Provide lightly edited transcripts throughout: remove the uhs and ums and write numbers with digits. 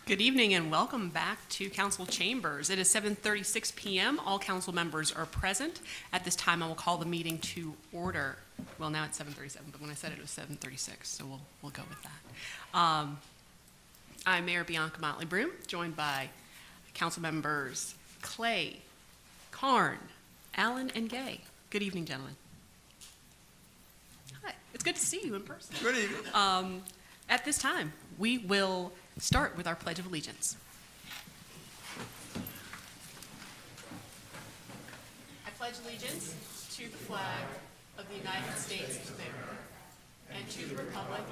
Good evening and welcome back to Council Chambers. It is 7:36 p.m. All council members are present. At this time, I will call the meeting to order. Well, now it's 7:37, but when I said it was 7:36, so we'll go with that. I'm Mayor Bianca Motley Broom, joined by council members Clay, Karn, Allen, and Gay. Good evening, gentlemen. Hi, it's good to see you in person. Good evening. At this time, we will start with our Pledge of Allegiance. I pledge allegiance to the flag of the United States of America and to the republic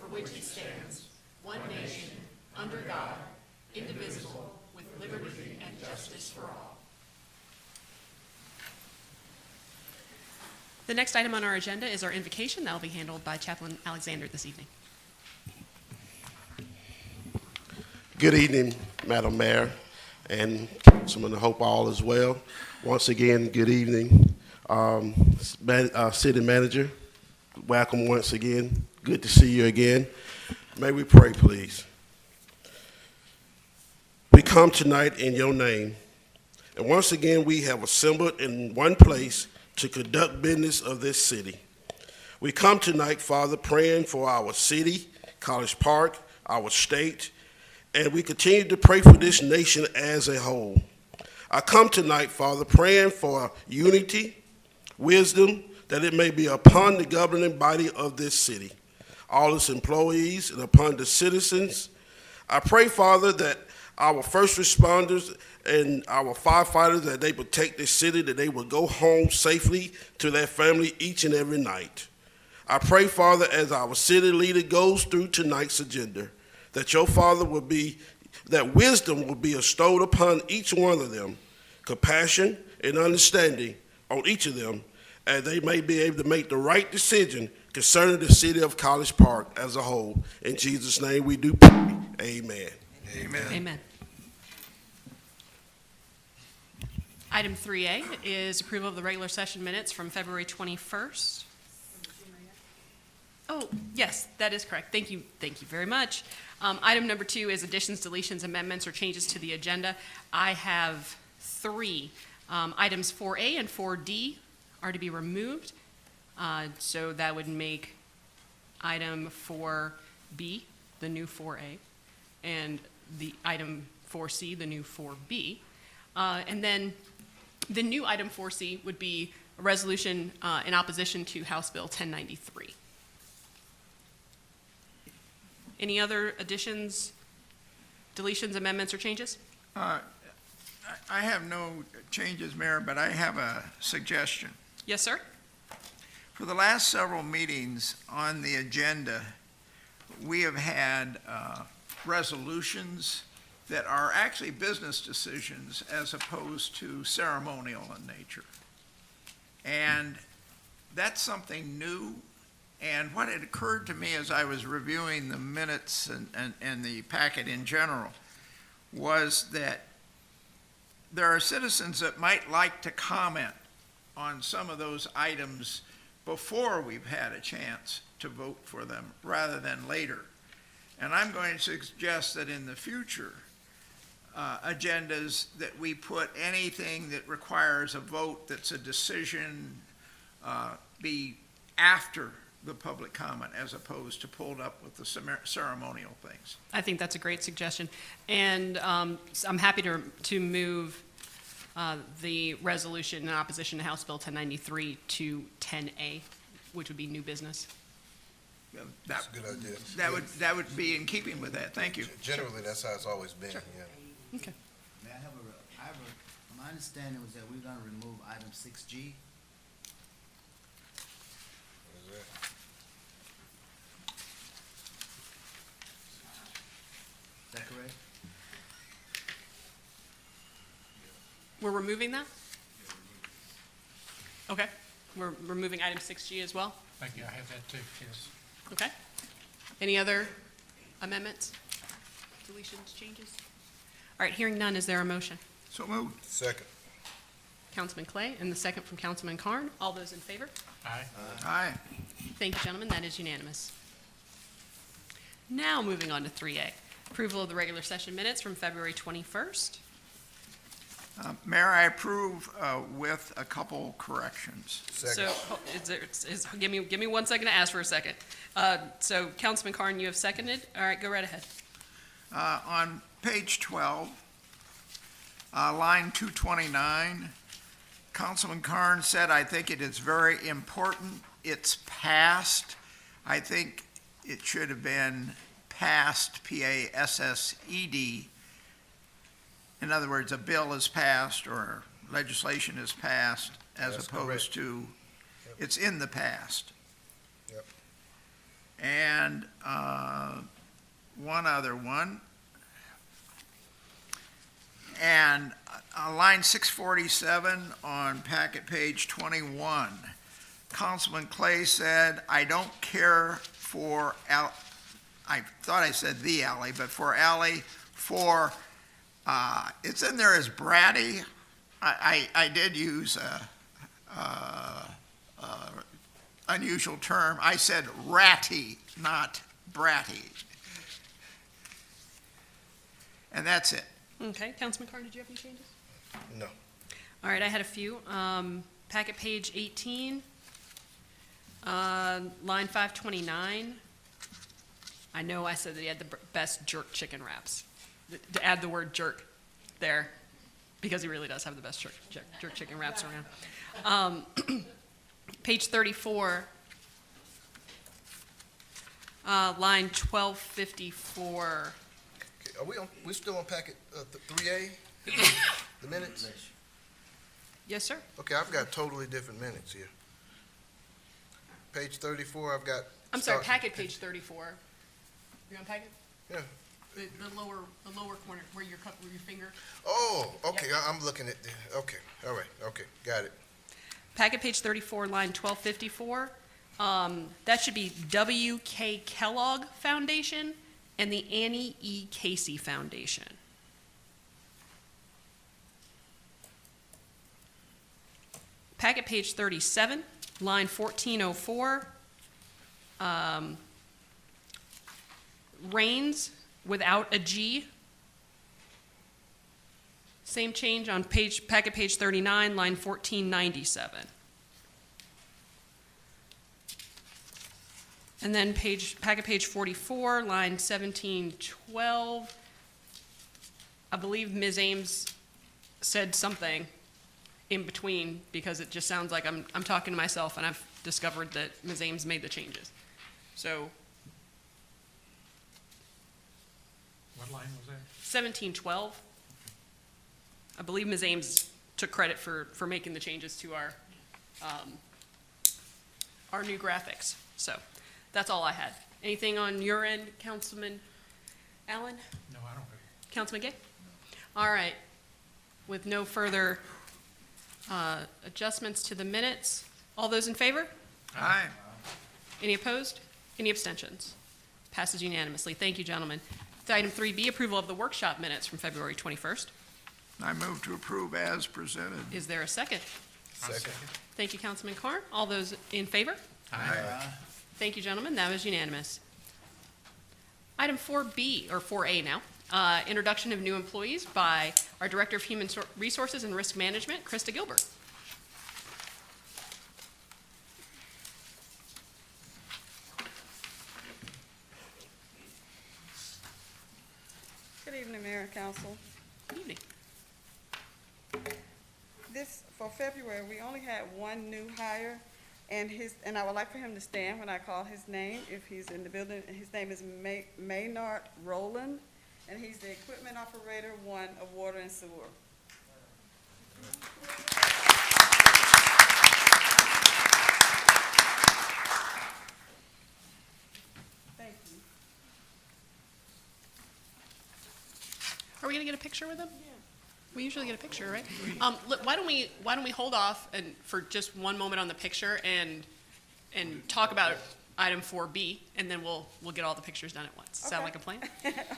for which it stands, one nation, under God, indivisible, with liberty and justice for all. The next item on our agenda is our invocation. That will be handled by Chaplain Alexander this evening. Good evening, Madam Mayor and Councilman. I hope all is well. Once again, good evening, City Manager. Welcome once again. Good to see you again. May we pray, please. We come tonight in your name, and once again we have assembled in one place to conduct business of this city. We come tonight, Father, praying for our city, College Park, our state, and we continue to pray for this nation as a whole. I come tonight, Father, praying for unity, wisdom, that it may be upon the governing body of this city, all its employees, and upon the citizens. I pray, Father, that our first responders and our firefighters, that they protect this city, that they will go home safely to their family each and every night. I pray, Father, as our city leader goes through tonight's agenda, that your Father will be, that wisdom will be bestowed upon each one of them, compassion and understanding on each of them, and they may be able to make the right decision concerning the city of College Park as a whole. In Jesus' name we do pray. Amen. Amen. Amen. Item 3A is approval of the regular session minutes from February 21st. Oh, yes, that is correct. Thank you very much. Item number 2 is additions, deletions, amendments, or changes to the agenda. I have 3. Items 4A and 4D are to be removed. So that would make item 4B the new 4A, and the item 4C the new 4B. And then the new item 4C would be a resolution in opposition to House Bill 1093. Any other additions, deletions, amendments, or changes? I have no changes, Mayor, but I have a suggestion. Yes, sir. For the last several meetings on the agenda, we have had resolutions that are actually business decisions as opposed to ceremonial in nature. And that's something new. And what had occurred to me as I was reviewing the minutes and the packet in general was that there are citizens that might like to comment on some of those items before we've had a chance to vote for them rather than later. And I'm going to suggest that in the future, agendas, that we put anything that requires a vote that's a decision be after the public comment as opposed to pulled up with the ceremonial things. I think that's a great suggestion. And I'm happy to move the resolution in opposition to House Bill 1093 to 10A, which would be new business. That's a good idea. That would be in keeping with that. Thank you. Generally, that's how it's always been. Sure. Yeah. Okay. May I have my understanding was that we're gonna remove item 6G. What is that? Is that correct? We're removing that? Okay. We're removing item 6G as well? Thank you, I have that too, yes. Okay. Any other amendments, deletions, changes? All right, hearing none, is there a motion? So moved. Second. Councilman Clay, and the second from Councilman Karn. All those in favor? Aye. Aye. Thank you, gentlemen. That is unanimous. Now moving on to 3A. Approval of the regular session minutes from February 21st. Mayor, I approve with a couple corrections. Second. So, give me 1 second to ask for a second. So, Councilman Carn, you have seconded? All right, go right ahead. On page 12, line 229, Councilman Carn said, "I think it is very important it's passed." I think it should have been passed, P-A-S-S-E-D. In other words, a bill is passed or legislation is passed as That's opposed correct. to it's in the past. Yep. And one other one. And line 647 on packet page 21, Councilman Clay said, "I don't care for, I thought I said the alley, but for alley, for, it's in there as bratty." I did use a unusual term. I said ratty, not bratty. And that's it. Okay, Councilman Carn, did you have any changes? No. All right, I had a few. Packet page 18, line 529. I know I said that he had the best jerk chicken wraps. To add the word jerk there, because he really does have the best jerk chicken wraps around. Page 34, line 1254. Okay, are we still on packet 3A? The minutes? Yes, sir? Okay, I've got totally different minutes here. Page 34, I've got. I'm sorry, packet page 34. You on packet? Yeah. The lower corner, where your finger. Oh, okay, I'm looking at, okay, all right, okay, got it. Packet page 34, line 1254. That should be W.K. Kellogg Foundation and the Annie E. Casey Foundation. Packet page 37, line 1404. Rains without a G. Same change on packet page 39, line 1497. And then packet page 44, line 1712. I believe Ms. Ames said something in between, because it just sounds like I'm talking to myself, and I've discovered that Ms. Ames made the changes. So What line was that? 1712. I believe Ms. Ames took credit for making the changes to our new graphics. So that's all I had. Anything on your end, Councilman Allen? No, I don't have. Councilman Gay? All right. With no further adjustments to the minutes, all those in favor? Aye. Any opposed? Any abstentions? Passes unanimously. Thank you, gentlemen. To item 3B, approval of the workshop minutes from February 21st. I move to approve as presented. Is there a second? Second. Thank you, Councilman Carr. All those in favor? Aye. Thank you, gentlemen. That was unanimous. Item 4B, or 4A now, introduction of new employees by our Director of Human Resources and Risk Management, Krista Gilbert. Good evening, Mayor and Council. Good evening. For February, we only had one new hire, and I would like for him to stand when I call his name, if he's in the building. His name is Maynard Rowland, and he's the Equipment Operator 1 of Water and Sewer. Thank you. Are we gonna get a picture with him? Yeah. We usually get a picture, right? Why don't we hold off and for just one moment on the picture and talk about item 4B, and then we'll get all the pictures done at once. Sound Okay. like a plan?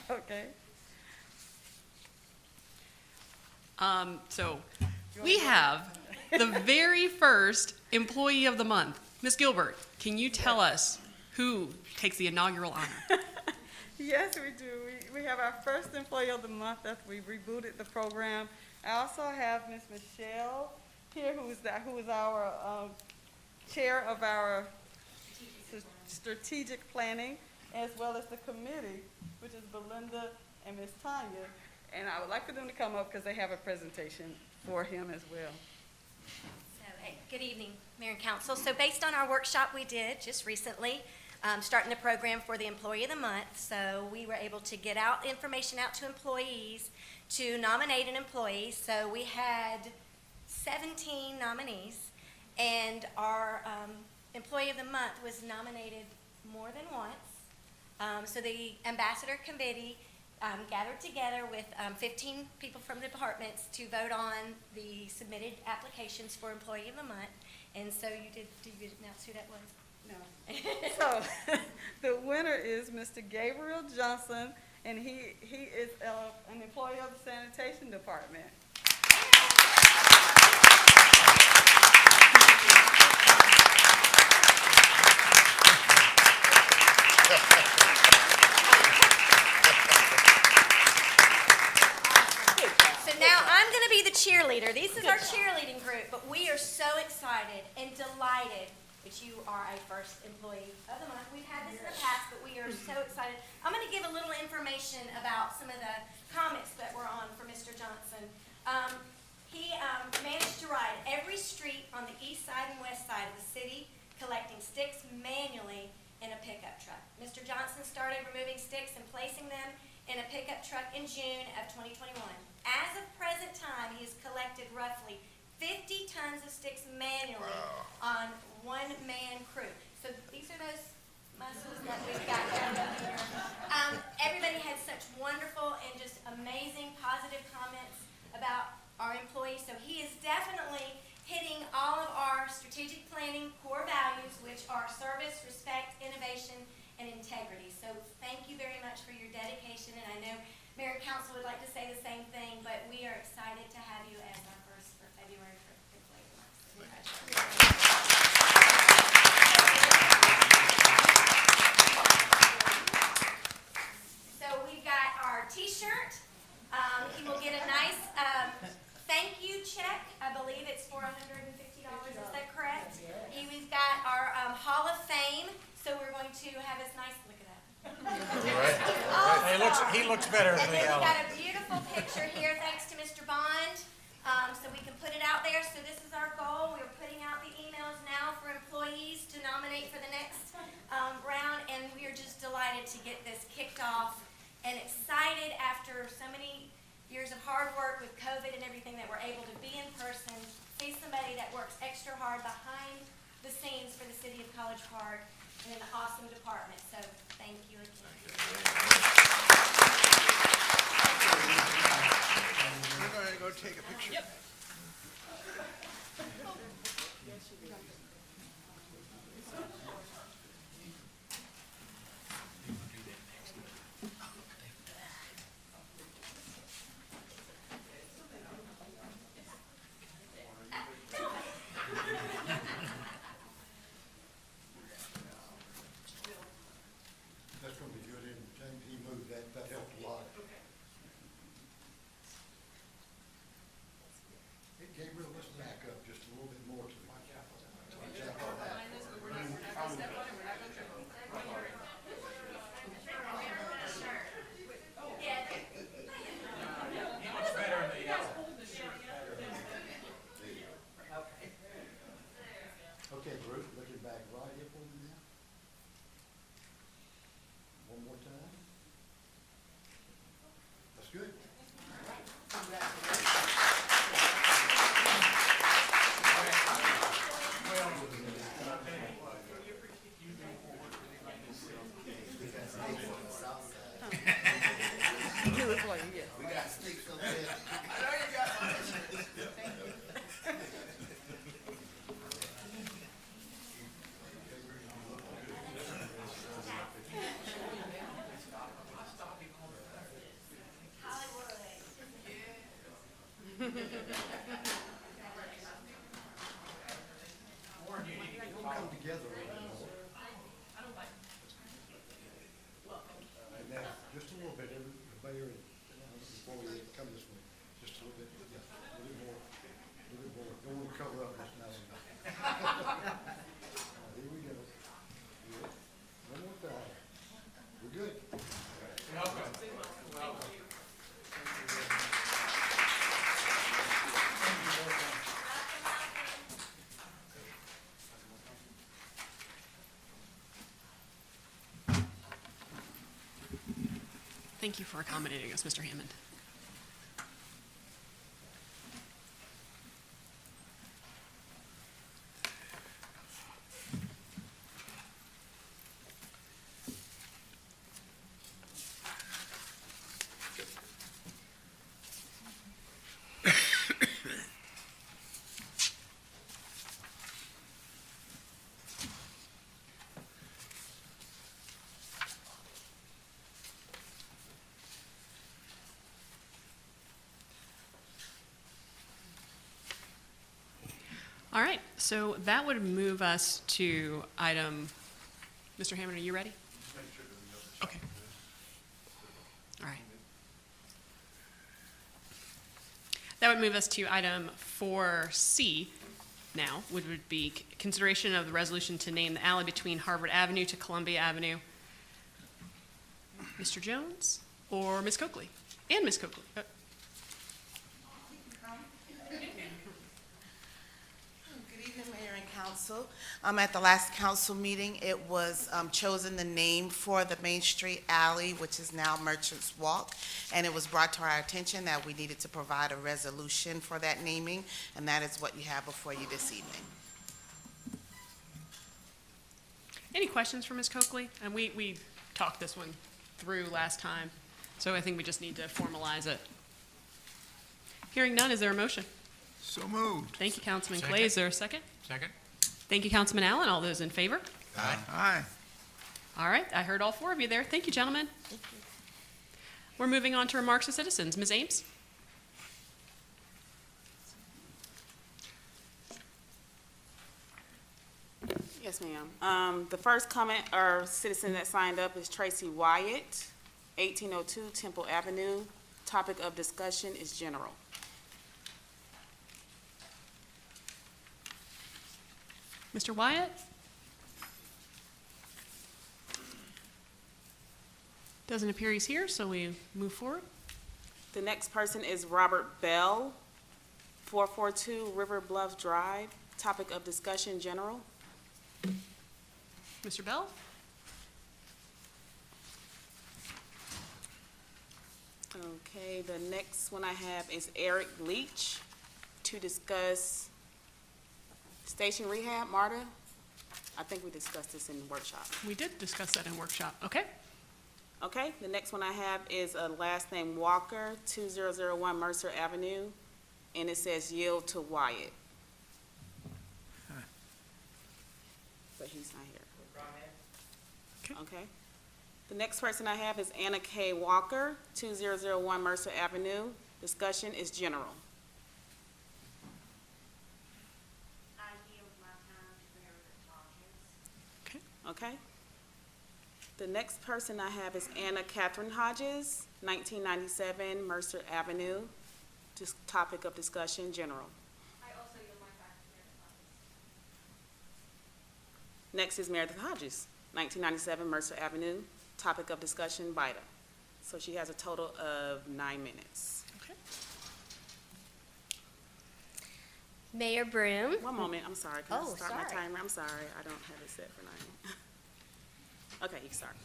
Okay. So we have the very first employee of the month. Ms. Gilbert, can you tell us who takes the inaugural honor? Yes, we do. we have our first Employee of the Month after we rebooted the program. I also have Ms. Michelle here, who is our chair of our strategic planning, as well as the committee, which is Belinda and Ms. Tanya. And I would like for them to come up because they have a presentation for him as well. So, hey, good evening, Mayor and Council. So based on our workshop we did just recently, starting the program for the Employee of the Month, so we were able to get out information out to employees to nominate an employee. So we had 17 nominees, and our Employee of the Month was nominated more than once. So the Ambassador Committee gathered together with 15 people from the departments to vote on the submitted applications for Employee of the Month. And so did you announce who that was? No. So the winner is Mr. Gabriel Johnson, and he is an employee of the sanitation department. So now I'm going to be the cheerleader. This is our cheerleading group, but we are so excited and delighted that you are a first Employee of the Month. We've had this in the past, but we are so excited. I'm going to give a little information about some of the comments that were on for Mr. Johnson. He managed to ride every street on the east side and west side of the city, collecting sticks manually in a pickup truck. Mr. Johnson started removing sticks and placing them in a pickup truck in June of 2021. As of present time, he has collected roughly 50 tons of sticks manually on one-man crew. So these are those muscles that we've got going on here. Everybody had such wonderful and just amazing positive comments about our employees. So he is definitely hitting all of our strategic planning core values, which are service, respect, innovation, and integrity. So thank you very much for your dedication. And I know Mayor and Council would like to say the same thing, but we are excited to have you as our first for February for Employee of the Month. So So we've got our T-shirt. He will get a nice thank you check. I believe it's $450. Is that correct? We've got our Hall of Fame. So we're going to have this nice look at that. He looks better And than then the we've other. got a beautiful picture here, thanks to Mr. Bond. So we can put it out there. So this is our goal. We're putting out the emails now for employees to nominate for the next round, and we are just delighted to get this kicked off and excited after so many years of hard work with COVID and everything that we're able to be in person, see somebody that works extra hard behind the scenes for the city of College Park and an awesome department. So thank you again. We're going to go take a picture. Yep. That's going to be good, and James, he moved that, that helped a lot. Hey, Gabriel, let's back up just a little bit more to watch out. Okay, Bruce, looking back right here for me now. One more time. That's good. We got sticks over there. Come together a little more. And then just a little bit, Don't want to cover up this mess. Here we go. Good. One more time. We're good. Thank you for accommodating us, Mr. Hammond. All right, so that would move us to item, Mr. Hammond, are you ready? Okay. All right. That would move us to item 4C now, which would be consideration of the resolution to name the alley between Harvard Avenue to Columbia Avenue. Mr. Jones or Ms. Coakley? And Ms. Coakley. Good evening, Mayor and Council. At the last council meeting, it was chosen the name for the Main Street Alley, which is now Merchants Walk, and it was brought to our attention that we needed to provide a resolution for that naming, and that is what you have before you this evening. Any questions for Ms. Coakley? And we talked this one through last time, so I think we just need to formalize it. Hearing none, is there a motion? So moved. Thank you, Councilman Second. Clay. Is there a second? Second? Thank you, Councilman Allen. All those in favor? Aye. All right, I heard all four of you there. Thank you, gentlemen. We're moving on to remarks of citizens. Ms. Ames? Yes, ma'am. The first comment or citizen that signed up is Tracy Wyatt, 1802 Temple Avenue. Topic of discussion is general. Mr. Wyatt? Doesn't appear he's here, so we move forward. The next person is Robert Bell, 442 River Bluff Drive. Topic of discussion general. Mr. Bell? Okay, the next one I have is Eric Leach to discuss station rehab. Marta, I think we discussed this in the workshop. We did discuss that in workshop. Okay. Okay, the next one I have is a last name Walker, 2001 Mercer Avenue, and it says yield to Wyatt. But he's not here. Okay. The next person I have is Anna K. Walker, 2001 Mercer Avenue. Discussion is general. I yield my time to Meredith Hodges. Okay. The next person I have is Anna Catherine Hodges, 1997 Mercer Avenue. Just topic of discussion, general. I also yield my time to Meredith Hodges. Next is Meredith Hodges, 1997 Mercer Avenue. Topic of discussion, BIDA. So she has a total of 9 minutes. Okay. Mayor Broom. One moment, I'm sorry. Can Oh, I start my sorry. timer? I'm sorry, I don't have it set for 9. Okay, you start.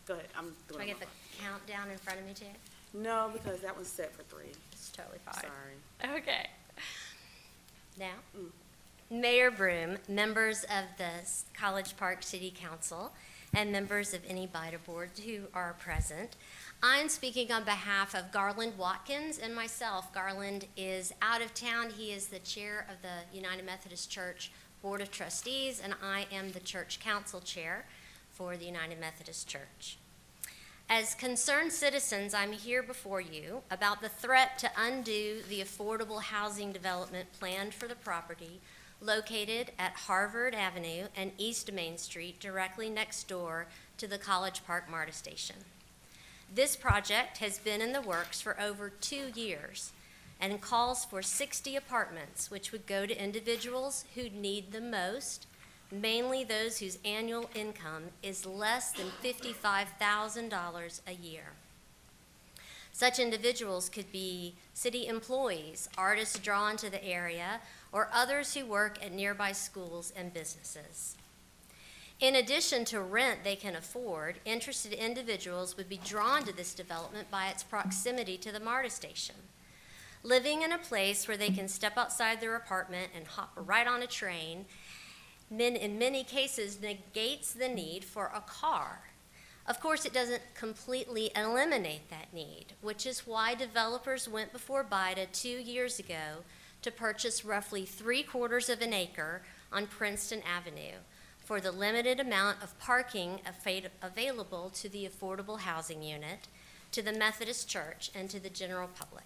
Go ahead, I'm Do doing I it. get the countdown in front of me too? No, because that one's set for 3. It's totally fine. Sorry. Okay. Now, Mayor Broom, members of the College Park City Council, and members of any BIDA boards who are present, I'm speaking on behalf of Garland Watkins and myself. Garland is out of town. He is the chair of the United Methodist Church Board of Trustees, and I am the church council chair for the United Methodist Church. As concerned citizens, I'm here before you about the threat to undo the affordable housing development planned for the property located at Harvard Avenue and East Main Street, directly next door to the College Park MARTA station. This project has been in the works for over 2 years. and calls for 60 apartments, which would go to individuals who need the most, mainly those whose annual income is less than $55,000 a year. Such individuals could be city employees, artists drawn to the area, or others who work at nearby schools and businesses. In addition to rent they can afford, interested individuals would be drawn to this development by its proximity to the MARTA station. Living in a place where they can step outside their apartment and hop right on a train, in many cases negates the need for a car. Of course, it doesn't completely eliminate that need, which is why developers went before BIDA 2 years ago to purchase roughly 3/4 of an acre on Princeton Avenue for the limited amount of parking available to the affordable housing unit, to the Methodist Church, and to the general public.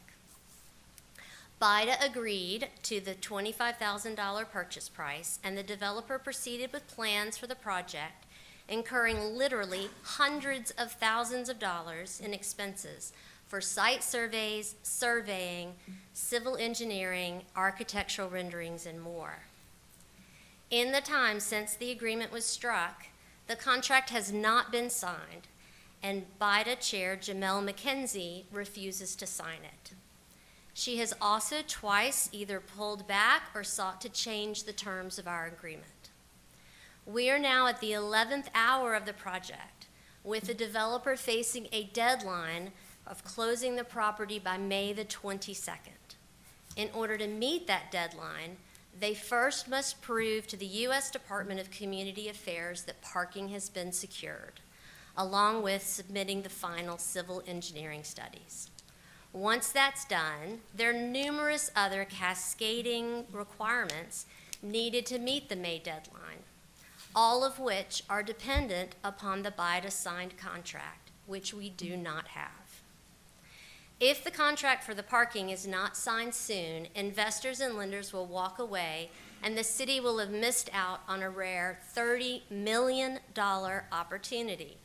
BIDA agreed to the $25,000 purchase price, and the developer proceeded with plans for the project, incurring literally hundreds of thousands of dollars in expenses for site surveys, surveying, civil engineering, architectural renderings, and more. In the time since the agreement was struck, the contract has not been signed, and BIDA Chair Jamel McKenzie refuses to sign it. She has also twice either pulled back or sought to change the terms of our agreement. We are now at the 11th hour of the project, with the developer facing a deadline of closing the property by May the 22nd. In order to meet that deadline, they first must prove to the U.S. Department of Community Affairs that parking has been secured, along with submitting the final civil engineering studies. Once that's done, there are numerous other cascading requirements needed to meet the May deadline, all of which are dependent upon the BIDA signed contract, which we do not have. If the contract for the parking is not signed soon, investors and lenders will walk away, and the city will have missed out on a rare $30 million opportunity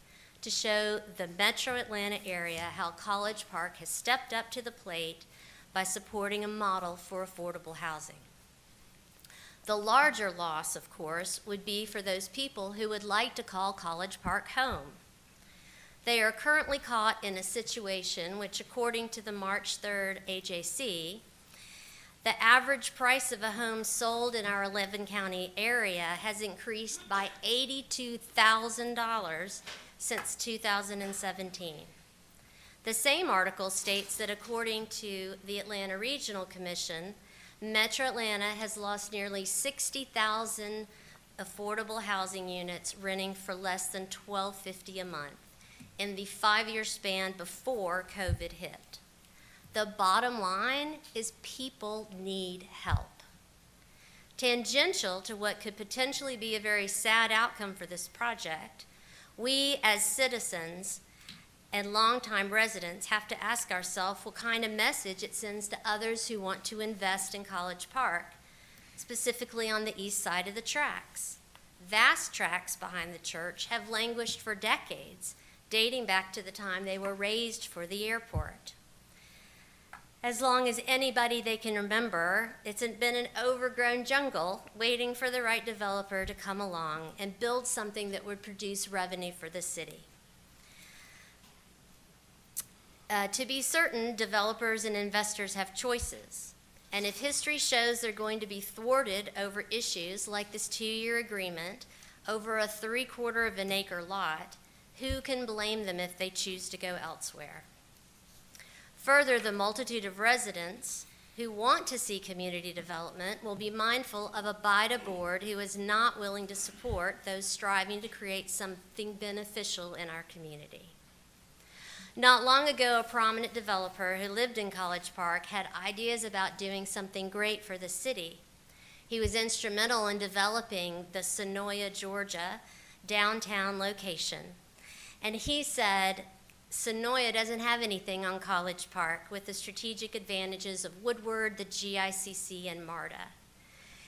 to show the metro Atlanta area how College Park has stepped up to the plate by supporting a model for affordable housing. The larger loss, of course, would be for those people who would like to call College Park home. They are currently caught in a situation which, according to the March 3rd AJC, the average price of a home sold in our 11-county area has increased by $82,000 since 2017. The same article states that according to the Atlanta Regional Commission, Metro Atlanta has lost nearly 60,000 affordable housing units renting for less than $12.50 a month in the 5-year span before COVID hit. The bottom line is people need help. Tangential to what could potentially be a very sad outcome for this project, we as citizens and longtime residents have to ask ourselves what kind of message it sends to others who want to invest in College Park, specifically on the east side of the tracks. Vast tracks behind the church have languished for decades, dating back to the time they were raised for the airport. As long as anybody they can remember, it's been an overgrown jungle waiting for the right developer to come along and build something that would produce revenue for the city. To be certain, developers and investors have choices. And if history shows they're going to be thwarted over issues like this 2-year agreement over a 3/4 of an acre lot, who can blame them if they choose to go elsewhere? Further, the multitude of residents who want to see community development will be mindful of a BIDA board who is not willing to support those striving to create something beneficial in our community. Not long ago, a prominent developer who lived in College Park had ideas about doing something great for the city. He was instrumental in developing the Sonoya, Georgia downtown location. And he said, Sonoya doesn't have anything on College Park with the strategic advantages of Woodward, the GICC, and MARTA.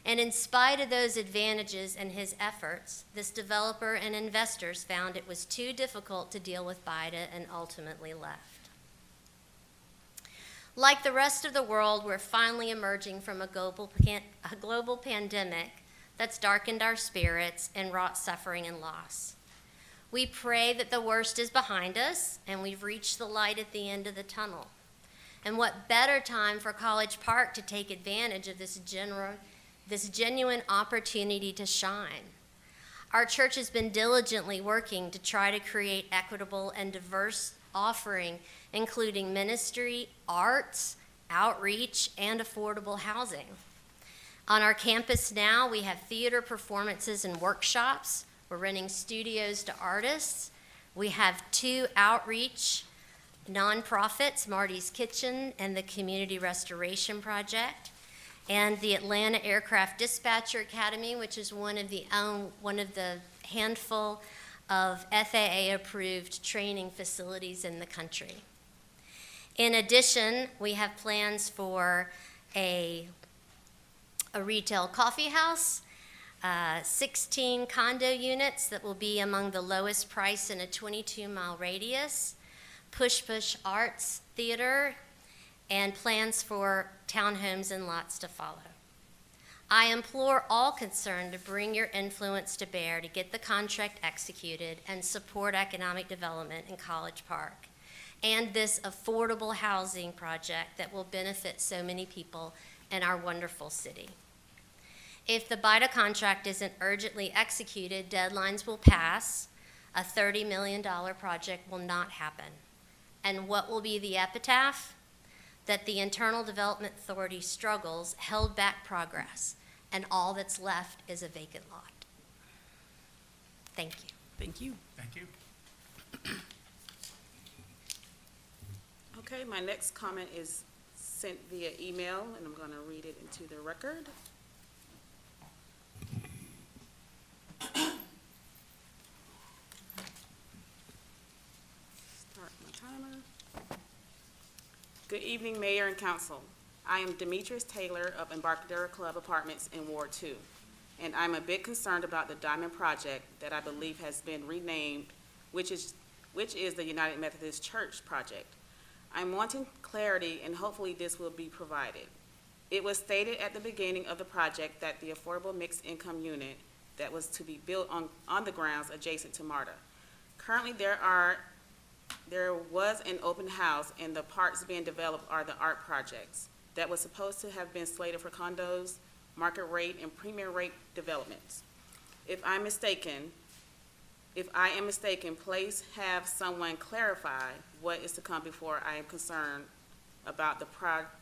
And in spite of those advantages and his efforts, this developer and investors found it was too difficult to deal with BIDA and ultimately left. Like the rest of the world, we're finally emerging from a global pandemic that's darkened our spirits and wrought suffering and loss. We pray that the worst is behind us and we've reached the light at the end of the tunnel. And what better time for College Park to take advantage of this genuine opportunity to shine. Our church has been diligently working to try to create equitable and diverse offering, including ministry, arts, outreach, and affordable housing. On our campus now, we have theater performances and workshops. We're renting studios to artists. We have 2 outreach nonprofits, Marty's Kitchen and the Community Restoration Project, and the Atlanta Aircraft Dispatcher Academy, which is one of the handful of FAA-approved training facilities in the country. In addition, we have plans for a retail coffee house, 16 condo units that will be among the lowest price in a 22-mile radius, Push Arts Theater, and plans for townhomes and lots to follow. I implore all concerned to bring your influence to bear to get the contract executed and support economic development in College Park and this affordable housing project that will benefit so many people in our wonderful city. If the BIDA contract isn't urgently executed, deadlines will pass, a $30 million project will not happen. And what will be the epitaph? That the Internal Development Authority struggles held back progress, and all that's left is a vacant lot. Thank you. Thank you. Thank you. Okay, my next comment is sent via email, and I'm going to read it into the record. Start my timer. Good evening, Mayor and Council. I am Demetrius Taylor of Embarcadero Club Apartments in Ward 2, and I'm a bit concerned about the Diamond Project that I believe has been renamed, which is the United Methodist Church Project. I'm wanting clarity, and hopefully this will be provided. It was stated at the beginning of the project that the affordable mixed income unit that was to be built on the grounds adjacent to MARTA. Currently, there was an open house, and the parts being developed are the art projects that was supposed to have been slated for condos, market rate, and premier rate developments. If I am mistaken, please have someone clarify what is to come before I am concerned about the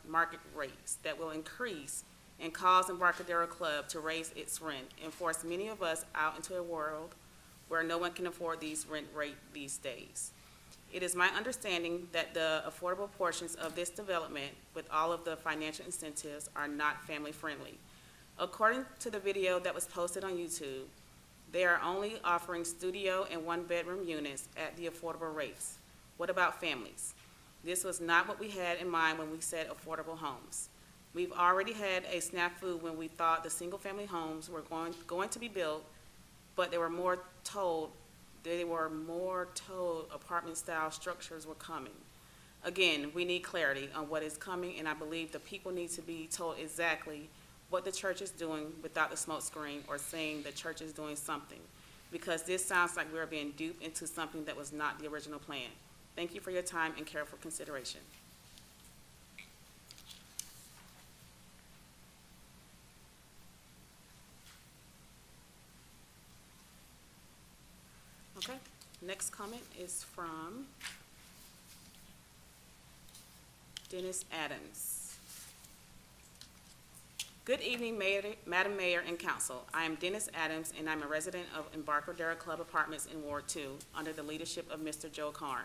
market rates that will increase and cause Embarcadero Club to raise its rent and force many of us out into a world where no one can afford these rent rates these days. It is my understanding that the affordable portions of this development with all of the financial incentives are not family friendly. According to the video that was posted on YouTube, they are only offering studio and 1-bedroom units at the affordable rates. What about families? This was not what we had in mind when we said affordable homes. We've already had a snafu when we thought the single-family homes were going to be built, but they were more told apartment-style structures were coming. Again, we need clarity on what is coming, and I believe the people need to be told exactly what the church is doing without the smoke screen or saying the church is doing something, because this sounds like we're being duped into something that was not the original plan. Thank you for your time and careful consideration. Okay, next comment is from Dennis Adams. Good evening, Madam Mayor and Council. I am Dennis Adams, and I'm a resident of Embarcadero Club Apartments in Ward 2 under the leadership of Mr. Joe Karn.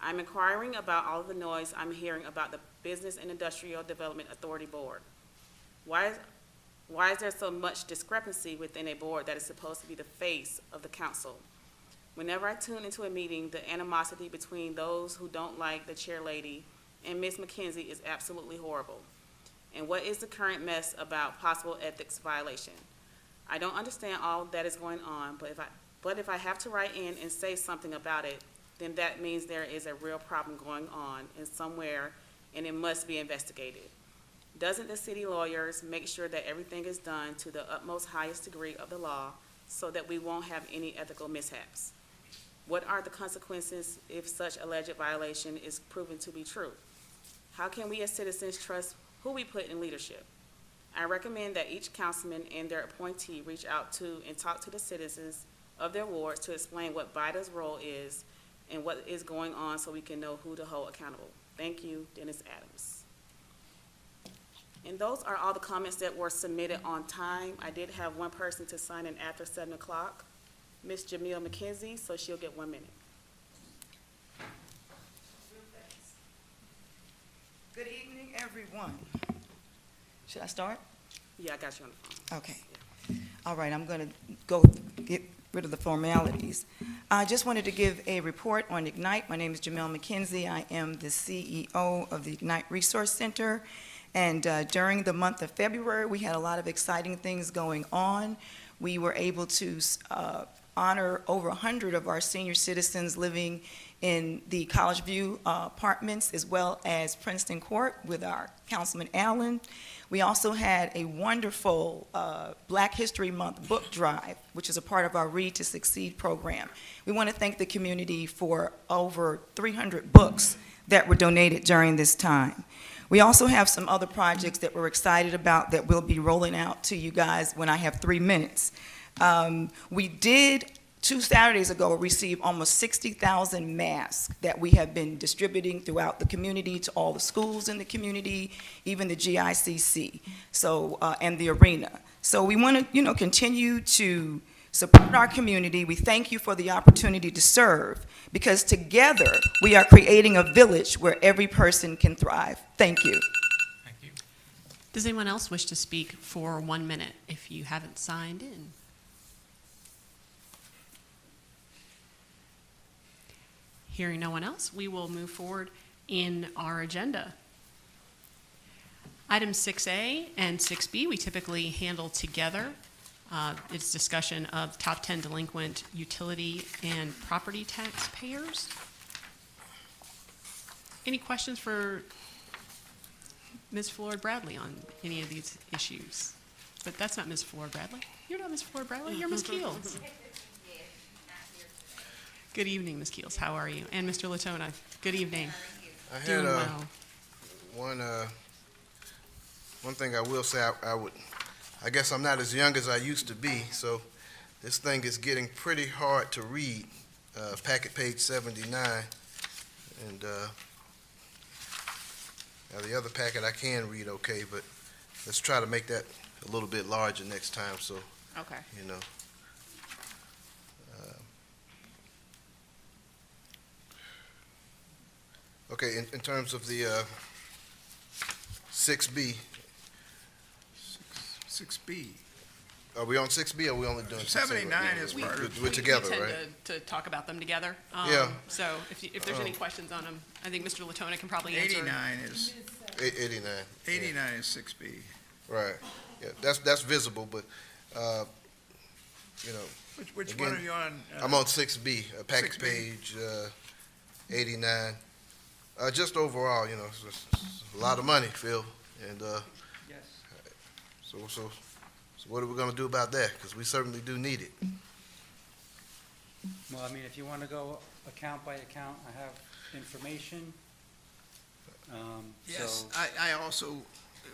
I'm inquiring about all of the noise I'm hearing about the Business and Industrial Development Authority Board. Why is there so much discrepancy within a board that is supposed to be the face of the council? Whenever I tune into a meeting, the animosity between those who don't like the chair lady and Ms. McKenzie is absolutely horrible. And what is the current mess about possible ethics violation? I don't understand all that is going on, but if I have to write in and say something about it, then that means there is a real problem going on and somewhere and it must be investigated. Doesn't the city lawyers make sure that everything is done to the utmost highest degree of the law so that we won't have any ethical mishaps? What are the consequences if such alleged violation is proven to be true? How can we as citizens trust who we put in leadership? I recommend that each councilman and their appointee reach out to and talk to the citizens of their wards to explain what BIDA's role is and what is going on so we can know who to hold accountable. Thank you, Dennis Adams. And those are all the comments that were submitted on time. I did have one person to sign in after 7 o'clock, Ms. Jamil McKenzie, so she'll get 1 minute. Good evening, everyone. Should I start? Yeah, I got you on the phone. Okay. All right, I'm going to get rid of the formalities. I just wanted to give a report on Ignite. My name is Jamel McKenzie. I am the CEO of the Ignite Resource Center. And during the month of February, we had a lot of exciting things going on. We were able to honor over 100 of our senior citizens living in the College View apartments, as well as Princeton Court with our Councilman Allen. We also had a wonderful Black History Month book drive, which is a part of our Read to Succeed program. We want to thank the community for over 300 books that were donated during this time. We also have some other projects that we're excited about that we'll be rolling out to you guys when I have 3 minutes. We did, 2 Saturdays ago, receive almost 60,000 masks that we have been distributing throughout the community to all the schools in the community, even the GICC, so, and the arena. So we want to, continue to support our community. We thank you for the opportunity to serve, because together we are creating a village where every person can thrive. Thank you. Thank you. Does anyone else wish to speak for 1 minute if you haven't signed in? Hearing no one else, we will move forward in our agenda. Items 6A and 6B we typically handle together. It's discussion of top 10 delinquent utility and property tax payers. Any questions for Ms. Floyd Bradley on any of these issues? But that's not Ms. Floyd Bradley. You're not Ms. Floyd Bradley, you're Ms. Keels. Good evening, Ms. Keels. How are you? And Mr. Latona, good evening. I had Doing well. one thing I will say. I guess I'm not as young as I used to be, so this thing is getting pretty hard to read. Packet page 79, and now the other packet I can read okay, but let's try to make that a little bit larger next time. So Okay. Okay, in terms of the 6B, 6B. are we on 6B or are we only doing 79 is part of We're together, we tend right? to talk about them together. Yeah. So if there's any questions on them, I think Mr. Latona can probably answer. 89 is, 89. 89 is 6B. Right, yeah, that's visible, but, Which Again, one are you on? I'm on 6B, packet 6B. page 89. Just overall, it's a lot of money, Phil, and Yes. so what are we gonna do about that? Because we certainly do need it. Well, if you want to go account by account, I have information. Yes, So, I also,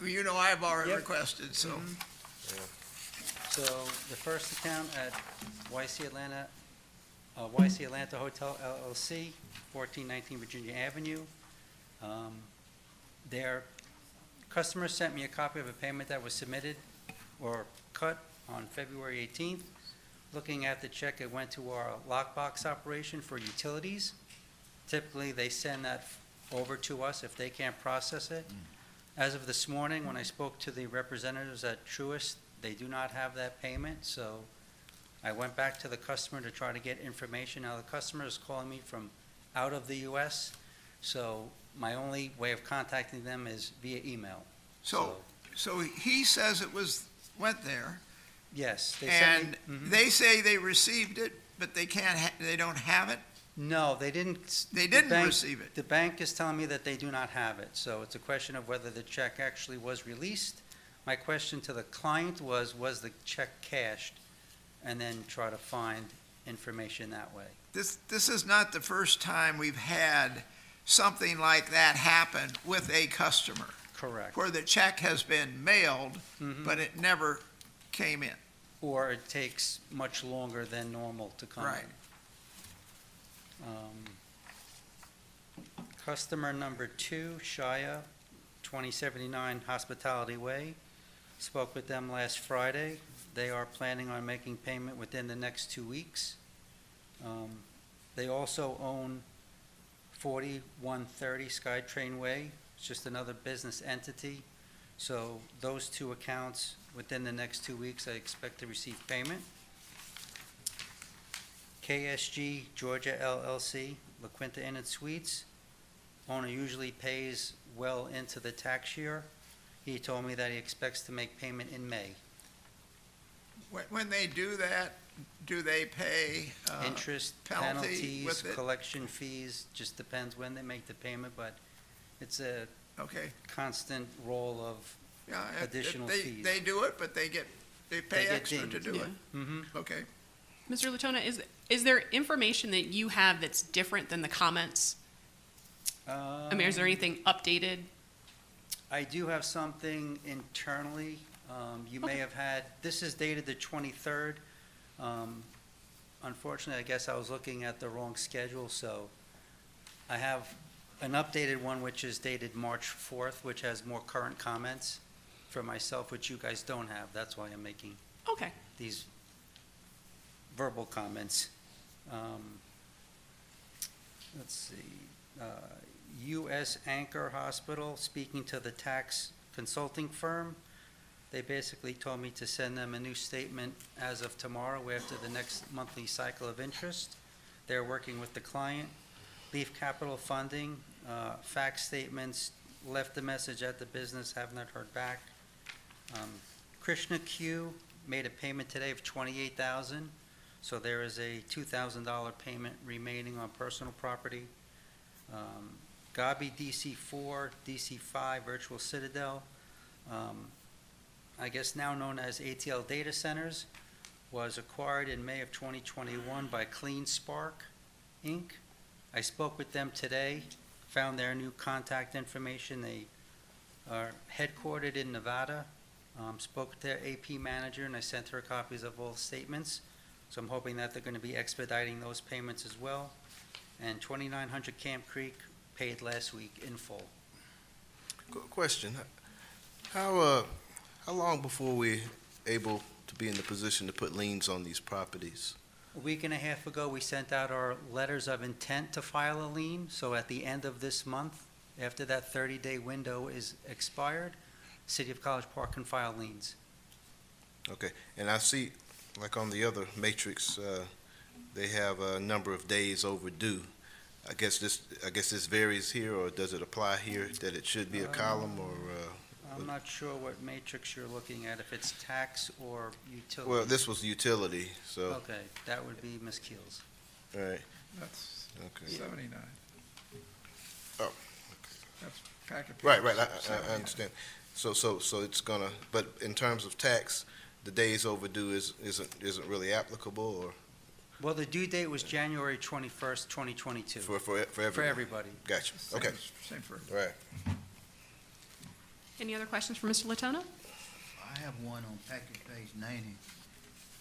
I've already Yep. requested, so. so the first account at YC Atlanta Hotel LLC, 1419 Virginia Avenue. Their customer sent me a copy of a payment that was submitted or cut on February 18th. Looking at the check, it went to our lockbox operation for utilities. Typically, they send that over to us if they can't process it. As of this morning, when I spoke to the representatives at Truist, they do not have that payment, so I went back to the customer to try to get information. Now, the customer is calling me from out of the U.S., so my only way of contacting them is via email. So he says it went there, Yes, they sent and me. they say they received it, but they don't have it? No, they didn't. They the didn't bank- receive it. The bank is telling me that they do not have it, so it's a question of whether the check actually was released. My question to the client was the check cashed? And then try to find information that way. This is not the first time we've had something like that happen with a customer, Correct. where the check has been mailed, Mhm. but it never came in. Or it takes much longer than normal to come in. Right. Customer number 2, Shia, 2079 Hospitality Way. Spoke with them last Friday. They are planning on making payment within the next 2 weeks. They also own 4130 SkyTrain Way. It's just another business entity. So those two accounts, within the next 2 weeks, I expect to receive payment. KSG Georgia LLC, La Quinta Inn and Suites. Owner usually pays well into the tax year. He told me that he expects to make payment in May. When they do that, do they pay Interest, penalty with penalties, it? collection fees, just depends when they make the payment, but it's a Okay. constant roll of Yeah, additional fees. They do it, but they pay get extra to dinged. do it. Mm-hmm. Okay. Mr. Latona, is there information that you have that's different than the comments? I mean, is there anything updated? I do have something internally. You may Okay. have had, this is dated the 23rd. Unfortunately, I guess I was looking at the wrong schedule, so I have an updated one which is dated March 4th, which has more current comments for myself, which you guys don't have. That's why I'm making Okay. these verbal comments. Let's see. U.S. Anchor Hospital, speaking to the tax consulting firm. They basically told me to send them a new statement as of tomorrow after the next monthly cycle of interest. They're working with the client. Leaf Capital Funding, fax statements, left a message at the business, have not heard back. Krishna Q made a payment today of $28,000, so there is a $2,000 payment remaining on personal property. Gabi DC4, DC5 Virtual Citadel, I guess now known as ATL Data Centers, was acquired in May of 2021 by Clean Spark, Inc. I spoke with them today, found their new contact information. They are headquartered in Nevada. Spoke with their AP manager, and I sent her copies of all the statements. So I'm hoping that they're going to be expediting those payments as well. And 2900 Camp Creek paid last week in full. Question, how long before we're able to be in the position to put liens on these properties? A week and a half ago, we sent out our letters of intent to file a lien. So at the end of this month, after that 30-day window is expired, City of College Park can file liens. Okay, and I see, like on the other matrix, they have a number of days overdue. I guess this varies here, or does it apply here, that it should be a column, or? I'm not sure what matrix you're looking at, if it's tax or utility. Well, this was utility, so, Okay, that would be Ms. Keels. all right, That's okay. 79. Oh. That's packet. Right, page I 79. understand. So it's gonna, but in terms of tax, the days overdue isn't really applicable, or Well, the due date was January 21st, 2022. for everyone? For everybody. Gotcha, okay, Same for. all right. Any other questions for Mr. Latona? I have one on packet page 90,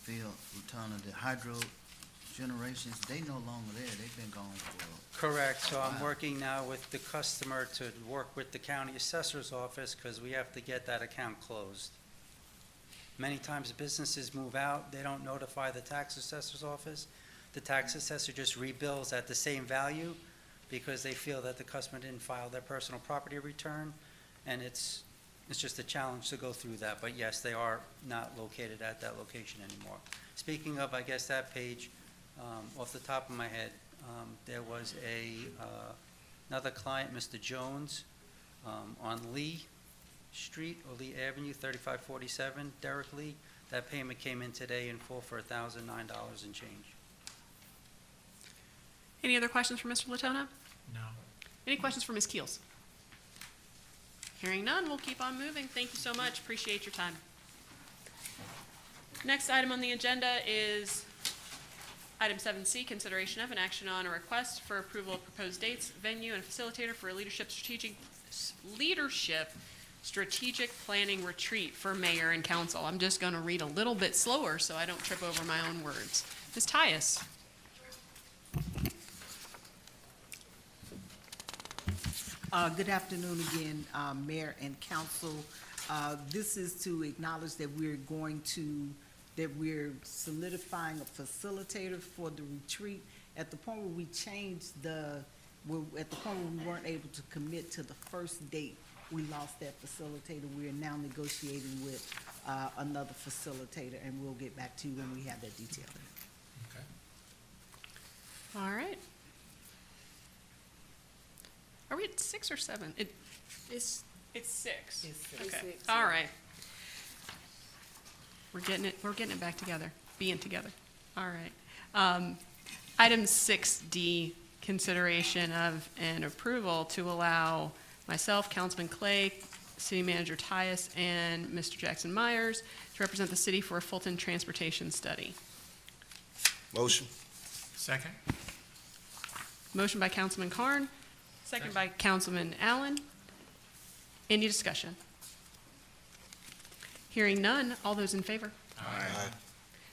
Phil Latona, the hydro generations, they no longer there, they've been gone for, Correct, so I'm Wow. working now with the customer to work with the county assessor's office, because we have to get that account closed. Many times businesses move out, they don't notify the tax assessor's office. The tax assessor just rebills at the same value, because they feel that the customer didn't file their personal property return, and it's just a challenge to go through that, but yes, they are not located at that location anymore. Speaking of, I guess, that page, off the top of my head, there was another client, Mr. Jones, on Lee Street, or Lee Avenue, 3547, Derek Lee. That payment came in today in full for $1,009 and change. Any other questions for Mr. Latona? No. Any questions for Ms. Keels? Hearing none, we'll keep on moving. Thank you so much. Appreciate your time. Next item on the agenda is item 7C, consideration of an action on a request for approval of proposed dates, venue, and facilitator for a leadership strategic planning retreat for mayor and council. I'm just going to read a little bit slower so I don't trip over my own words. Ms. Tyus. Good afternoon again, Mayor and Council. This is to acknowledge that we're solidifying a facilitator for the retreat. At the point where we changed at the point where we weren't able to commit to the first date, we lost that facilitator. We are now negotiating with another facilitator, and we'll get back to you when we have that detail. Okay. All right. Are we at 6 or 7? It's 6. Okay. Six, All yeah. right. We're getting it back together, being together. All right. Item 6D, consideration of an approval to allow myself, Councilman Clay, City Manager Tyus, and Mr. Jackson Myers to represent the city for a Fulton transportation study. Motion. Second? Motion by Councilman Carn, second by Councilman Allen. Any discussion? Hearing none, all those in favor? Aye.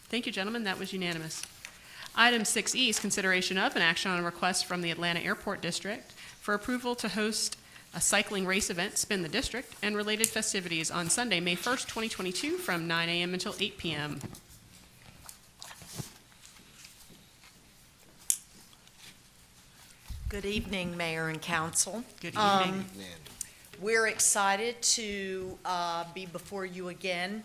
Thank you, gentlemen. That was unanimous. Item 6E is consideration of an action on a request from the Atlanta Airport District for approval to host a cycling race event, Spin the District, and related festivities on Sunday, May 1st, 2022, from 9 a.m. until 8 p.m. Good evening, Mayor and Council. Good evening. We're excited to be before you again,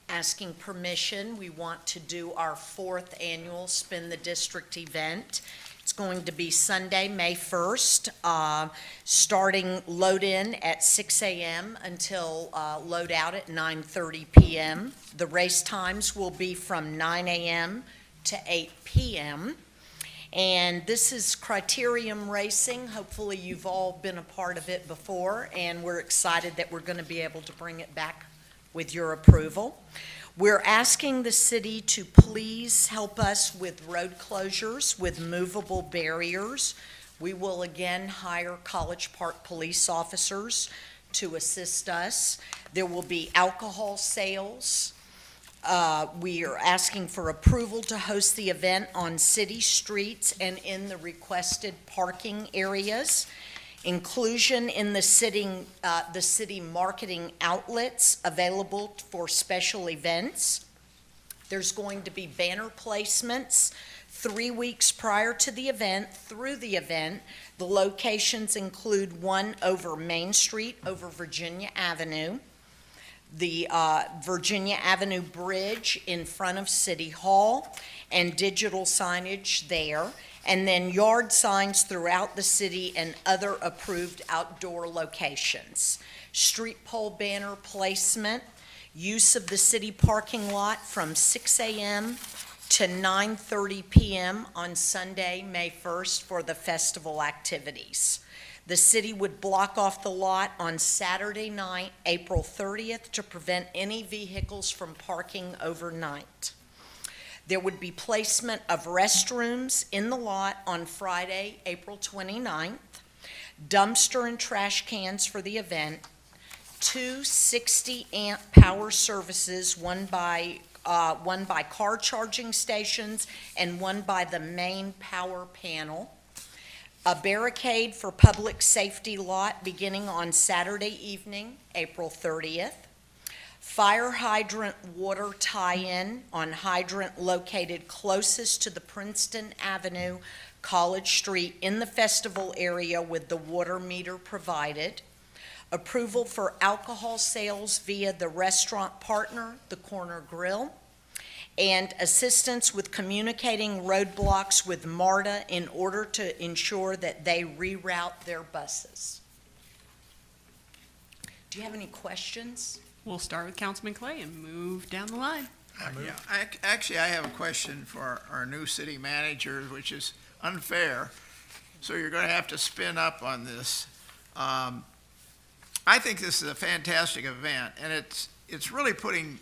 asking permission. We want to do our 4th annual Spin the District event. It's going to be Sunday, May 1st, starting load in at 6 a.m. until load out at 9:30 p.m. The race times will be from 9 a.m. to 8 p.m. And this is criterium racing. Hopefully you've all been a part of it before, and we're excited that we're going to be able to bring it back with your approval. We're asking the city to please help us with road closures, with movable barriers. We will again hire College Park police officers to assist us. There will be alcohol sales. We are asking for approval to host the event on city streets and in the requested parking areas. Inclusion in the city marketing outlets available for special events. There's going to be banner placements 3 weeks prior to the event, through the event. The locations include one over Main Street, over Virginia Avenue, the Virginia Avenue Bridge in front of City Hall, and digital signage there, and then yard signs throughout the city and other approved outdoor locations. Street pole banner placement, use of the city parking lot from 6 a.m. to 9:30 p.m. on Sunday, May 1st for the festival activities. The city would block off the lot on Saturday night, April 30th, to prevent any vehicles from parking overnight. There would be placement of restrooms in the lot on Friday, April 29th, dumpster and trash cans for the event, 2 60-amp power services, one by car charging stations and one by the main power panel, a barricade for public safety lot beginning on Saturday evening, April 30th, fire hydrant water tie-in on hydrant located closest to the Princeton Avenue College Street in the festival area with the water meter provided, approval for alcohol sales via the restaurant partner, the Corner Grill, and assistance with communicating roadblocks with MARTA in order to ensure that they reroute their buses. Do you have any questions? We'll start with Councilman Clay and move down the line. Yeah, actually, I have a question for our new city manager, which is, unfair, so you're going to have to spin up on this. I think this is a fantastic event, and it's really putting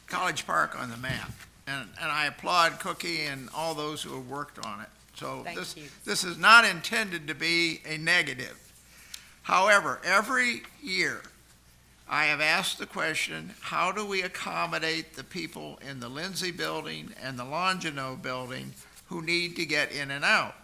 College Park on the map. And I applaud Cookie and all those who have worked on it. So this is not intended to be a negative. However, every year I have asked the question, how do we accommodate the people in the Lindsay building and the Longino building who need to get in and out?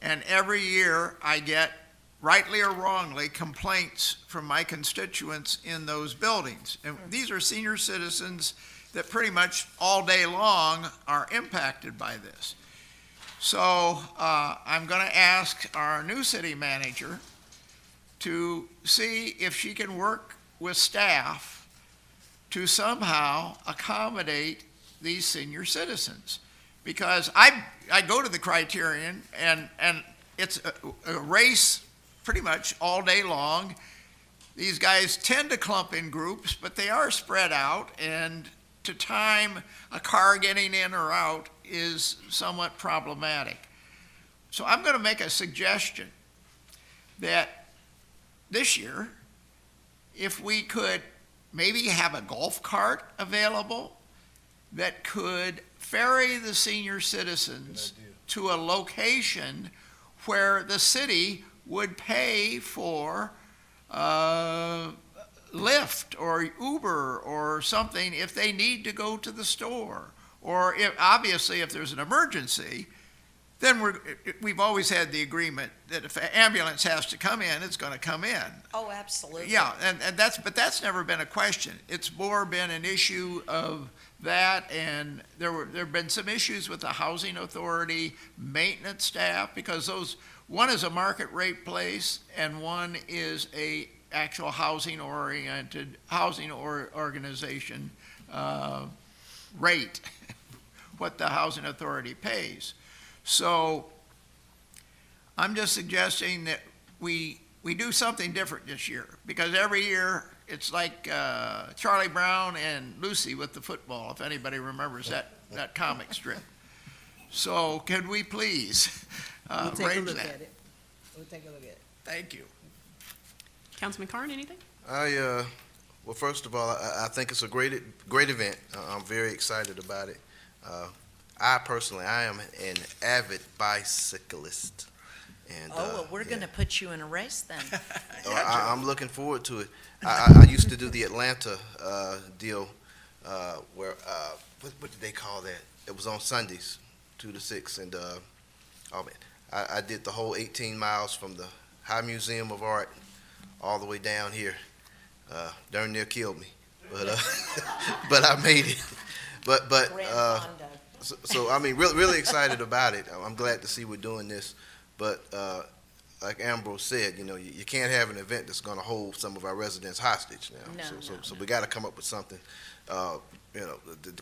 And every year I get, rightly or wrongly, complaints from my constituents in those buildings. And these are senior citizens that pretty much all day long are impacted by this. So I'm going to ask our new city manager to see if she can work with staff to somehow accommodate these senior citizens. Because I go to the Criterion, and it's a race pretty much all day long. These guys tend to clump in groups, but they are spread out, and to time a car getting in or out is somewhat problematic. So I'm going to make a suggestion that this year, if we could maybe have a golf cart available that could ferry the senior citizens to a location where the city would pay for Lyft or Uber or something if they need to go to the store. Or obviously if there's an emergency, then we've always had the agreement that if an ambulance has to come in, it's going to come in. Oh, absolutely. Yeah, but that's never been a question. It's more been an issue of that, and there have been some issues with the housing authority maintenance staff, because one is a market rate place and one is a actual housing organization rate, what the housing authority pays. So I'm just suggesting that we do something different this year, because every year it's like Charlie Brown and Lucy with the football, if anybody remembers that comic strip. So can we please We'll take a arrange look that? at it. We'll take a look at it. Thank you. Councilman Carn, anything? Well, first of all, I think it's a great event. I'm very excited about it. I am an avid bicyclist. And, well, we're going to put you in a race then. I'm looking forward to it. I used to do the Atlanta deal where, what did they call that? It was on Sundays, 2 to 6, and I did the whole 18 miles from the High Museum of Art all the way down here. Darn near killed me, but but I made it. So I mean, really excited about it. I'm glad to see we're doing this, but like Ambrose said, you can't have an event that's going to hold some of our residents hostage now. So we got to come up with something. The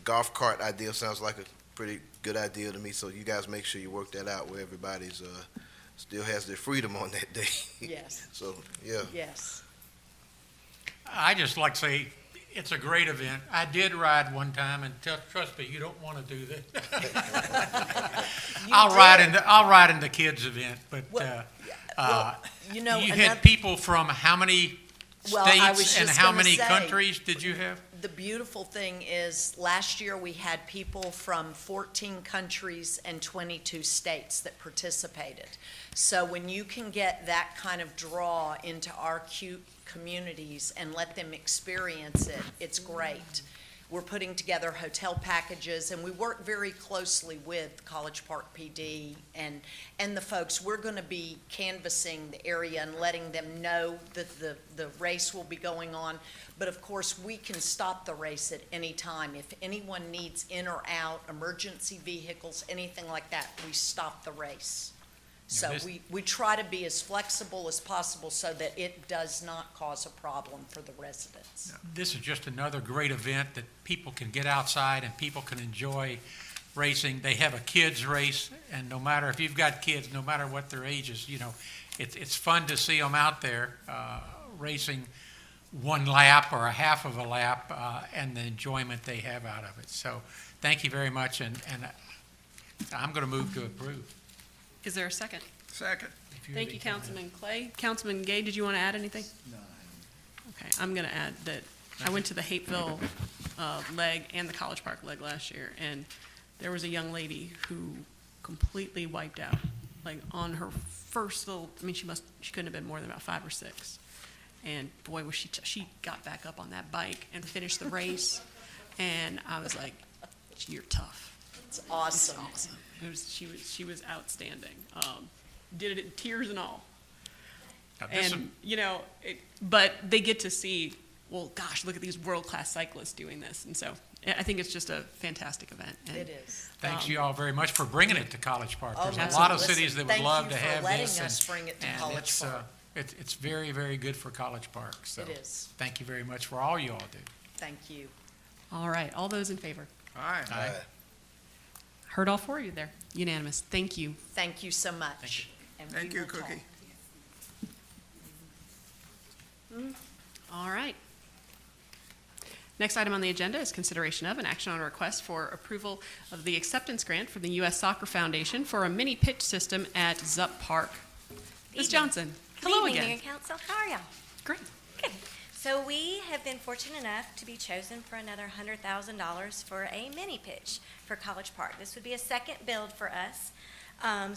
golf cart idea sounds like a pretty good idea to me. So you guys make sure you work that out where everybody's still has their freedom on that day. Yes. So yeah. Yes. I just like to say, it's a great event. I did ride one time, and trust me, you don't want to do that. I'll ride in the kids' event, but you had people from how many states and how many countries did you have? The beautiful thing is, last year we had people from 14 countries and 22 states that participated. So when you can get that kind of draw into our cute communities and let them experience it, it's great. We're putting together hotel packages, and we work very closely with College Park PD and the folks. We're going to be canvassing the area and letting them know that the race will be going on. But of course, we can stop the race at any time. If anyone needs in or out, emergency vehicles, anything like that, we stop the race. So we try to be as flexible as possible so that it does not cause a problem for the residents. This is just another great event that people can get outside and people can enjoy racing. They have a kids race, and no matter if you've got kids, no matter what their ages, it's fun to see them out there racing one lap or a half of a lap and the enjoyment they have out of it. So thank you very much, and I'm going to move to approve. Is there a second? Second. Thank you, Councilman Clay. Councilman Gay, did you want to add anything? No, Okay, I'm going to add that I went to the Hapeville leg and the College Park leg last year, and there was a young lady who completely wiped out, like on her first little, I mean, she couldn't have been more than about 5 or 6. And boy, was she got back up on that bike and finished the race. And I was like, you're tough. It's awesome. It's awesome. She was outstanding. Did it in tears and all. And, you know, but they get to see, well, gosh, look at these world-class cyclists doing this. And so I think it's just a fantastic event. And, It is. Thanks you all very much for bringing it to College Park. There's Oh, a lot of listen, cities that would love to have Thank this. you for letting us bring it to and College Park. It's very, very good for College Park. So It is. thank you very much for all you all do. Thank you. all right, all those in favor? Aye. Aye. Heard all 4 of you there. Unanimous. Thank you. Thank you so much. And we Thank you, will talk. Cookie. All right. Next item on the agenda is consideration of an action on a request for approval of the acceptance grant from the U.S. Soccer Foundation for a mini pitch system at Zupp Park. Ms. Evening. Johnson, Good hello evening, again. Mayor and Council. How are y'all? Great. Good. So we have been fortunate enough to be chosen for another $100,000 for a mini pitch for College Park. This would be a second build for us.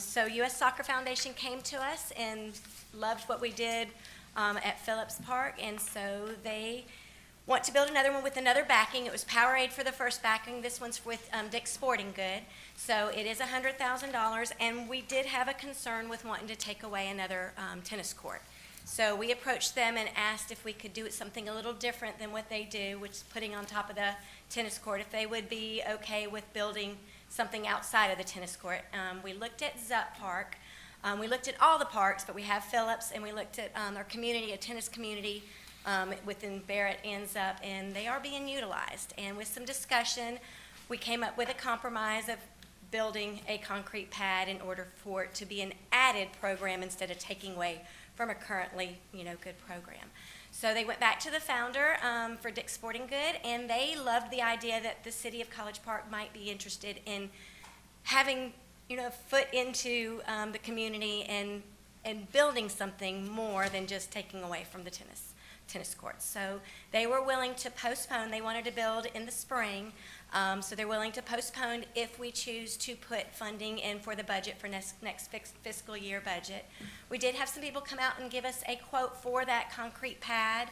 So U.S. Soccer Foundation came to us and loved what we did at Phillips Park, and so they want to build another one with another backing. It was Powerade for the first backing. This one's with Dick's Sporting Good. So it is $100,000, and we did have a concern with wanting to take away another tennis court. So we approached them and asked if we could do it something a little different than what they do, which is putting on top of the tennis court, if they would be okay with building something outside of the tennis court. We looked at Zupp Park. We looked at all the parks, but we have Phillips, and we looked at our community, a tennis community within Barrett and Zupp, and they are being utilized. And with some discussion, we came up with a compromise of building a concrete pad in order for it to be an added program instead of taking away from a currently, good program. So they went back to the founder for Dick's Sporting Good, and they loved the idea that the city of College Park might be interested in having, a foot into the community and building something more than just taking away from the tennis courts. So they were willing to postpone. They wanted to build in the spring, so they're willing to postpone if we choose to put funding in for the budget for next fiscal year budget. We did have some people come out and give us a quote for that concrete pad,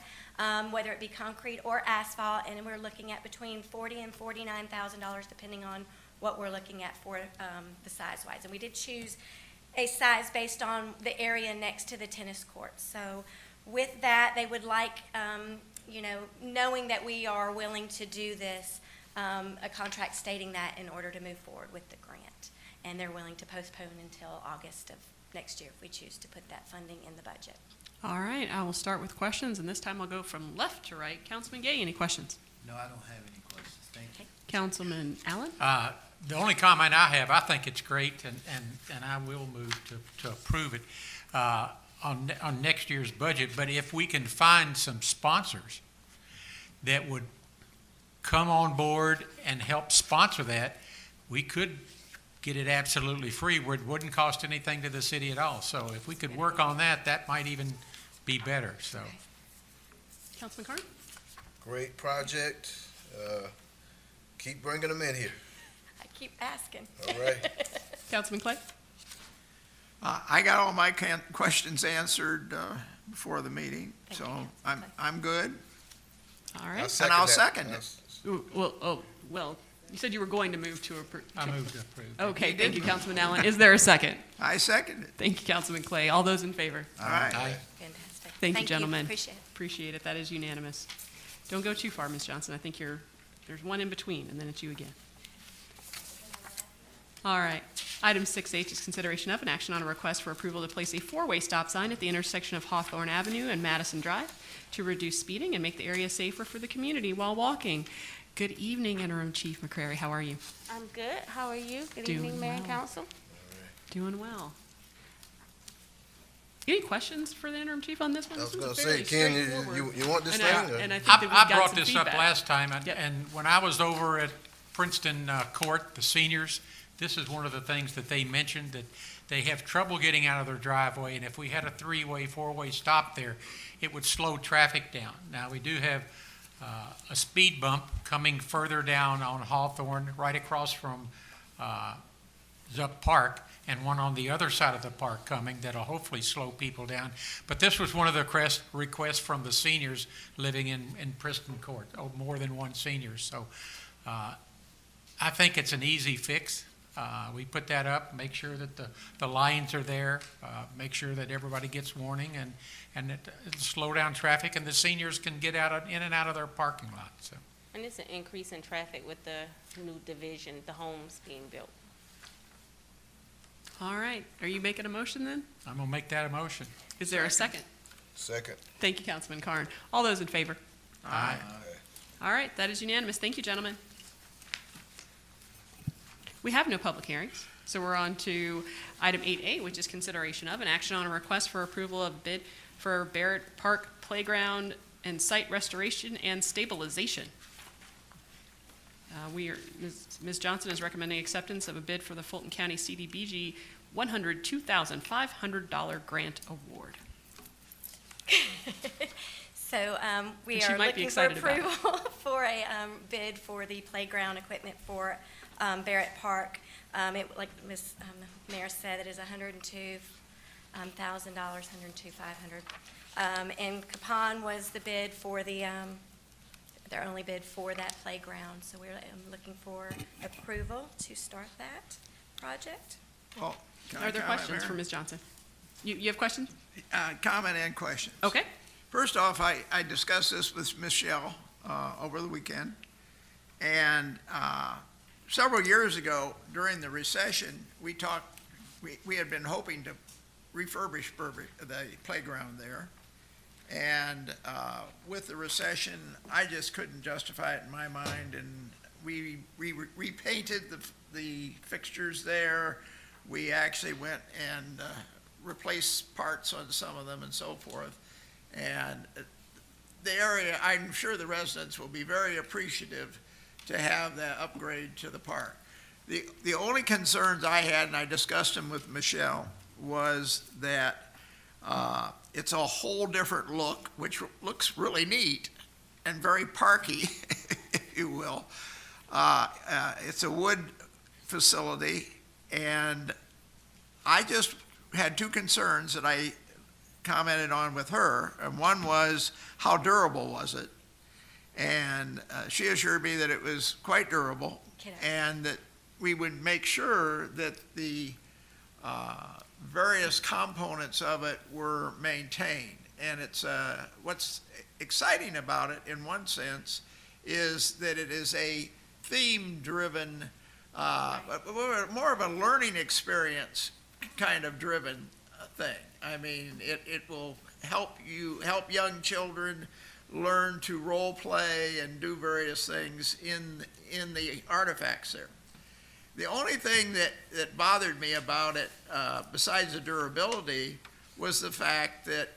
whether it be concrete or asphalt, and we're looking at between $40,000 and $49,000 depending on what we're looking at for the size-wise. And we did choose a size based on the area next to the tennis court. So with that, they would like, knowing that we are willing to do this, a contract stating that in order to move forward with the grant. And they're willing to postpone until August of next year if we choose to put that funding in the budget. All right, I will start with questions, and this time I'll go from left to right. Councilman Gay, any questions? No, I don't have any questions. Thank you. Councilman Allen? The only comment I have, I think it's great, and I will move to approve it on next year's budget. But if we can find some sponsors that would come on board and help sponsor that, we could get it absolutely free where it wouldn't cost anything to the city at all. So if we could work on that, that might even be better, so. Councilman Carn? Great project. Keep bringing them in here. I keep asking. All right. Councilman Clay? I got all my questions answered before the meeting, Thank so you. I'm good. All right. And I'll second it. Ooh, well, you said you were going to move to approve. I move to approve. Okay, thank you, Councilman Allen. Is there a second? I second it. Thank you, Councilman Clay. All those in favor? All right. Fantastic. Thank you, gentlemen. Appreciate it. Appreciate it. That is unanimous. Don't go too far, Ms. Johnson. I think there's one in between, and then it's you again. All right. Item 6H is consideration of an action on a request for approval to place a four-way stop sign at the intersection of Hawthorne Avenue and Madison Drive to reduce speeding and make the area safer for the community while walking. Good evening, Interim Chief McCrary. How are you? I'm good. How are you? Good Doing evening, Mayor and well. Council. Doing well. Any questions for the Interim Chief on this one? I was This going one's to very say, Ken, straightforward. you want this And thing? I think I that we got brought some this feedback. up last time, Yep. and when I was over at Princeton Court, the seniors, this is one of the things that they mentioned, that they have trouble getting out of their driveway, and if we had a three-way, four-way stop there, it would slow traffic down. Now, we do have a speed bump coming further down on Hawthorne, right across from Zupp Park, and one on the other side of the park coming that'll hopefully slow people down. But this was one of the requests from the seniors living in Preston Court, more than one senior. So I think it's an easy fix. We put that up, make sure that the lines are there, make sure that everybody gets warning, and that slow down traffic, and the seniors can get in and out of their parking lot. So. And it's an increase in traffic with the new division, the homes being built. All right. Are you making a motion then? I'm going to make that a motion. Is there a second? Second. Thank you, Councilman Carn. All those in favor? Aye. All right, that is unanimous. Thank you, gentlemen. We have no public hearings, so we're on to item 8A, which is consideration of an action on a request for approval of bid for Barrett Park Playground and Site Restoration and Stabilization. Ms. Johnson is recommending acceptance of a bid for the Fulton County CDBG $102,500 grant award. So we She are might be looking for excited about it. approval for a bid for the playground equipment for Barrett Park. Like Ms. Mayor said, it is $102,000, $102,500. And Capon was the bid for their only bid for that playground. So we're looking for approval to start that project. Well, can I Are there comment, questions Mayor? for Ms. Johnson? You have questions? Comment and questions. Okay. First off, I discussed this with Michelle over the weekend, and several years ago, during the recession, we had been hoping to refurbish the playground there, and with the recession, I just couldn't justify it in my mind, and we repainted the fixtures there. We actually went and replaced parts on some of them and so forth. And the area, I'm sure the residents will be very appreciative to have that upgrade to the park. The only concerns I had, and I discussed them with Michelle, was that it's a whole different look, which looks really neat and very parky, if you will. It's a wood facility, and I just had two concerns that I commented on with her, and one was, how durable was it? And she assured me that it was quite durable, and that we would make sure that the various components of it were maintained. And it's what's exciting about it, in one sense, is that it is a theme-driven, more of a learning experience kind of driven thing. I mean, it will help young children learn to role play and do various things in the artifacts there. The only thing that bothered me about it, besides the durability, was the fact that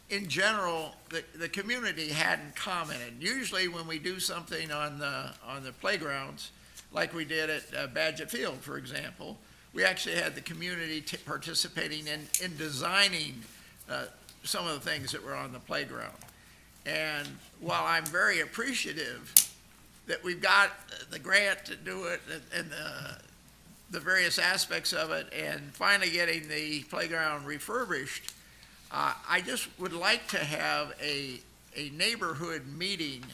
in general, the community hadn't commented. Usually when we do something on the playgrounds, like we did at Badgett Field, for example, we actually had the community participating in designing some of the things that were on the playground. And while I'm very appreciative that we've got the grant to do it and the various aspects of it, and finally getting the playground refurbished, I just would like to have a neighborhood meeting.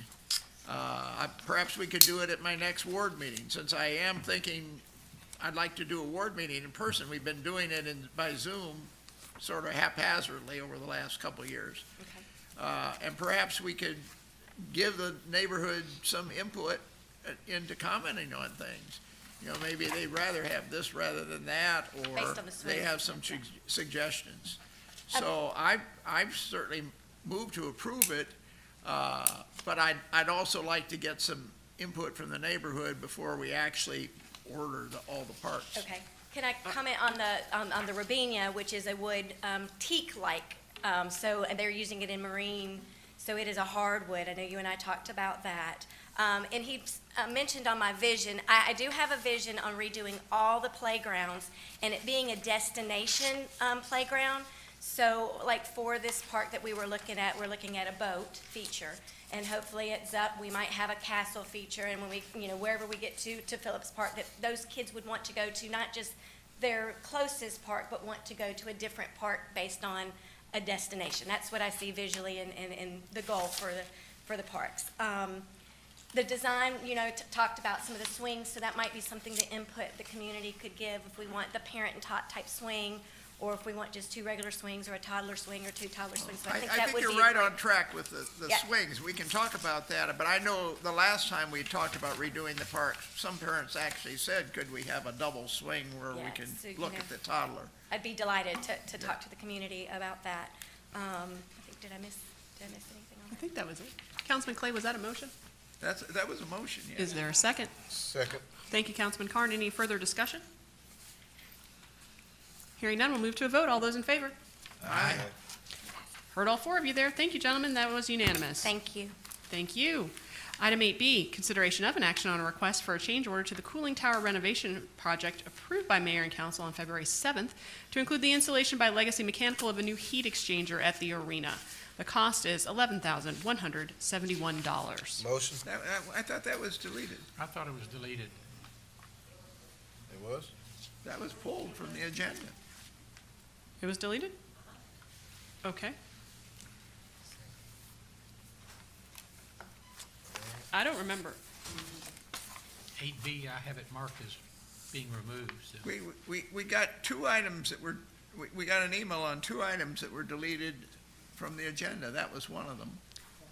Perhaps we could do it at my next ward meeting, since I am thinking I'd like to do a ward meeting in person. We've been doing it by Zoom, sort of haphazardly over the last couple of years. Okay. And perhaps we could give the neighborhood some input into commenting on things. You know, maybe they'd rather have this rather than that, or they have some suggestions. So I've certainly moved to approve it, but I'd also like to get some input from the neighborhood before we actually order all the parts. Okay. Can I comment on the Robinia, which is a wood teak-like, so and they're using it in marine So it is a hardwood. I know you and I talked about that. And he mentioned on my vision, I do have a vision on redoing all the playgrounds and it being a destination playground. So like for this park that we were looking at, we're looking at a boat feature. And hopefully at Zupp, we might have a castle feature. And when we, wherever we get to Phillips Park, that those kids would want to go to, not just their closest park, but want to go to a different park based on a destination. That's what I see visually in the goal for the parks. The design, talked about some of the swings, so that might be something the input the community could give if we want the parent and tot type swing, or if we want just 2 regular swings, or a toddler swing, or 2 toddler swings. So I think that would you're be right great. on track with the Yeah. swings. We can talk about that, but I know the last time we talked about redoing the park, some parents actually said, could we have a double swing where we Yes, can so, look at the toddler? I'd be delighted to talk to the community about that. I think, did I miss anything on I that? think that was it. Councilman Clay, was that a motion? That was a motion, yes. Is there a second? Second. Thank you, Councilman Carn. Any further discussion? Hearing none, we'll move to a vote. All those in favor? Aye. Heard all 4 of you there. Thank you, gentlemen. That was unanimous. Thank you. Thank you. Item 8B, consideration of an action on a request for a change order to the cooling tower renovation project approved by Mayor and Council on February 7th to include the installation by Legacy Mechanical of a new heat exchanger at the arena. The cost is $11,171. Motion. I thought that was deleted. I thought it was deleted. It was? That was pulled from the agenda. It was deleted? Okay. I don't remember. 8B, I have it marked as being removed. So. We got 2 items that were, we got an email on 2 items that were deleted from the agenda. That was one of them.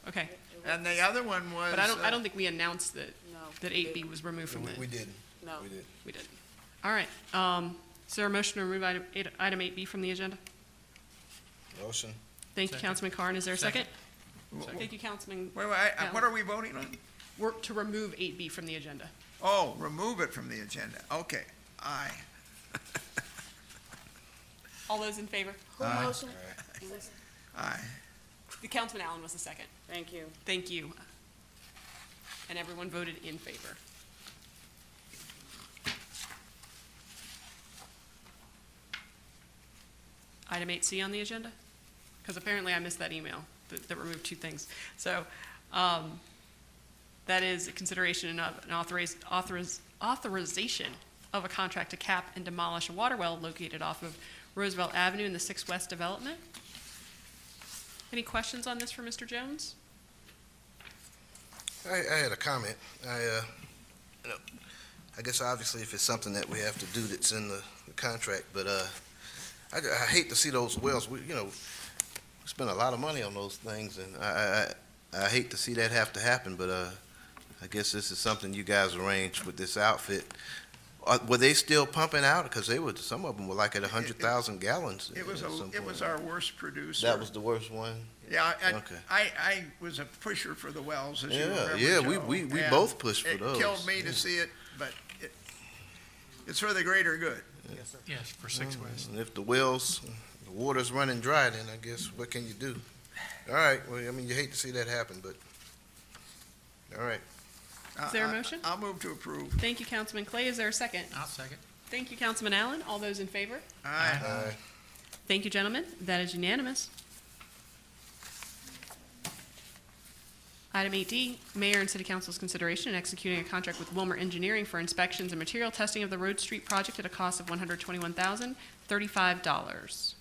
Okay. And the other one was. But I don't think we announced that, that 8B was removed from the. We didn't. No. We did. We didn't. All right. Is there a motion to remove item 8B from the agenda? Motion. Thank you, Second. Councilman Carn. Is there a second? Second. Thank you, Councilman. Wait, what are we voting on? We're to remove 8B from the agenda. Oh, remove it from the agenda. Okay. Aye. All those in favor? Aye. Aye. The Councilman Allen was the second. Thank you. Thank you. And everyone voted in favor. Item 8C on the agenda? Because apparently I missed that email that removed 2 things. So that is a consideration of an authorization of a contract to cap and demolish a water well located off of Roosevelt Avenue in the 6 West development. Any questions on this for Mr. Jones? I had a comment. I guess obviously if it's something that we have to do that's in the contract, but I hate to see those wells. We spend a lot of money on those things, and I hate to see that have to happen. But I guess this is something you guys arranged with this outfit. Were they still pumping out? Because some of them were like at 100,000 gallons. It was our worst producer. That was the worst one. Yeah, Okay. I was a pusher for the wells, as you remember. Yeah, Joe. we And both pushed for those. It killed me to see it, but it's for the greater good. Yes, for 6 West. And if the water's running dry, then I guess what can you do? All right, well, I mean, you hate to see that happen, but, all right. Is there a motion? I'll move to approve. Thank you, Councilman Clay. Is there a second? I'll second. Thank you, Councilman Allen. All those in favor? Aye. Aye. Thank you, gentlemen. That is unanimous. Item 8D, Mayor and City Council's consideration in executing a contract with Wilmer Engineering for inspections and material testing of the Road Street project at a cost of $121,035.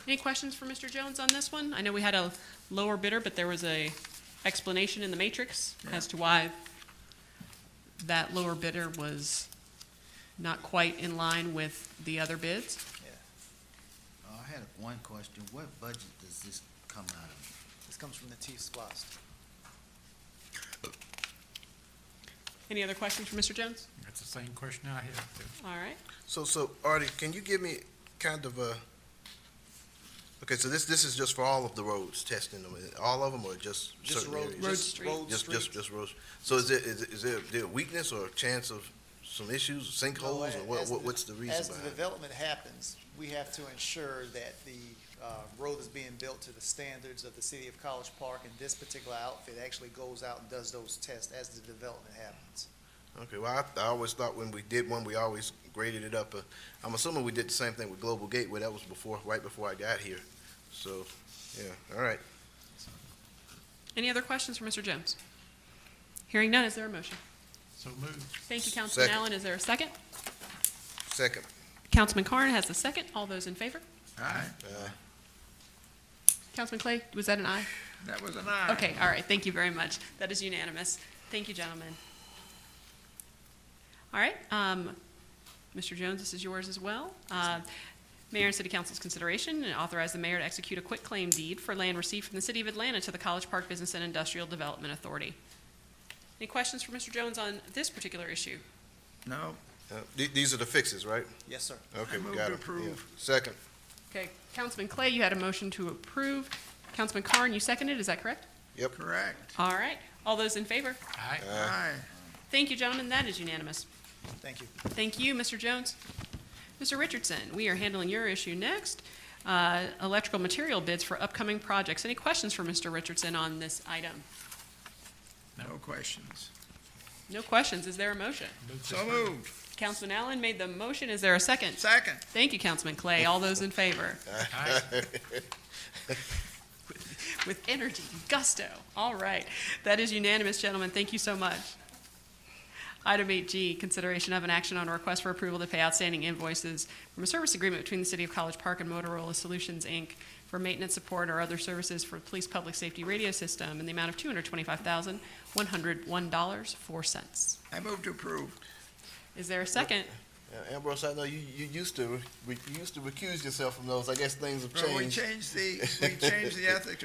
Any questions for Mr. Jones on this one? I know we had a lower bidder, but there was a explanation in the matrix as to why that lower bidder was not quite in line with the other bids. I had one question. What budget does this come out of? This comes from the T-Splost. Any other questions for Mr. Jones? That's the same question I had too. All right. So Artie, can you give me kind of a, okay, so this is just for all of the roads, testing them, all of them, or just certain areas? Road Street. Just roads. So is there a weakness or a chance of some issues, sinkholes, or what's the reason As behind the it? development happens, we have to ensure that the road is being built to the standards of the city of College Park, and this particular outfit actually goes out and does those tests as the development happens. Okay, well, I always thought when we did one, we always graded it up. I'm assuming we did the same thing with Global Gateway. That was right before I got here. So, yeah, all right. Any other questions for Mr. Jones? Hearing none, is there a motion? So moved. Thank you, Councilman Second. Allen. Is there a second? Second. Councilman Carn has a second. All those in favor? Aye. Councilman Clay, was that an aye? That was an aye. Okay, all right, thank you very much. That is unanimous. Thank you, gentlemen. All right, Mr. Jones, this is yours as well. Mayor and City Council's consideration and authorize the mayor to execute a quitclaim deed for land received from the City of Atlanta to the College Park Business and Industrial Development Authority. Any questions for Mr. Jones on this particular issue? No. These are the fixes, right? Yes, sir. Okay, I we move got to them. approve. Yeah. Second. Okay, Councilman Clay, you had a motion to approve. Councilman Carn, you seconded, is that correct? Yep. Correct. All right, all those in favor? Aye. Aye. Thank you, gentlemen, that is unanimous. Thank you. Thank you, Mr. Jones. Mr. Richardson, we are handling your issue next. Electrical material bids for upcoming projects. Any questions for Mr. Richardson on this item? No questions. No questions. Is there a motion? So moved. Councilman Allen made the motion. Is there a second? Second. Thank you, Councilman Clay. All those in favor? Aye. With energy, gusto. All right. That is unanimous, gentlemen. Thank you so much. Item 8G, consideration of an action on a request for approval to pay outstanding invoices from a service agreement between the City of College Park and Motorola Solutions, Inc. for maintenance support or other services for the police public safety radio system in the amount of $225,101.04. I move to approve. Is there a second? Ambrose, I know you used to recuse yourself from those. I guess things have Well, we changed. changed the ethics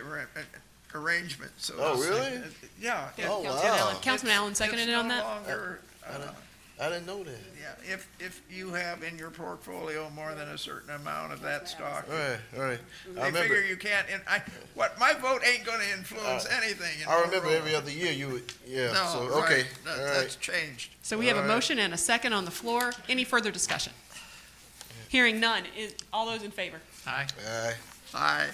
arrangement, so. Oh, really? Yeah. Oh, Councilman wow. Allen, Councilman Allen seconded it on that? It's no longer, I didn't know that. yeah, if you have in your portfolio more than a certain amount of that stock, All right, all right. they figure you can't, my vote ain't gonna influence anything. in I remember Motorola. every other year you would, yeah, No, so, right, okay, that- all that's right. changed. So we have a All right. motion and a second on the floor. Any further discussion? Hearing none. All those in favor? Aye. Aye. Aye.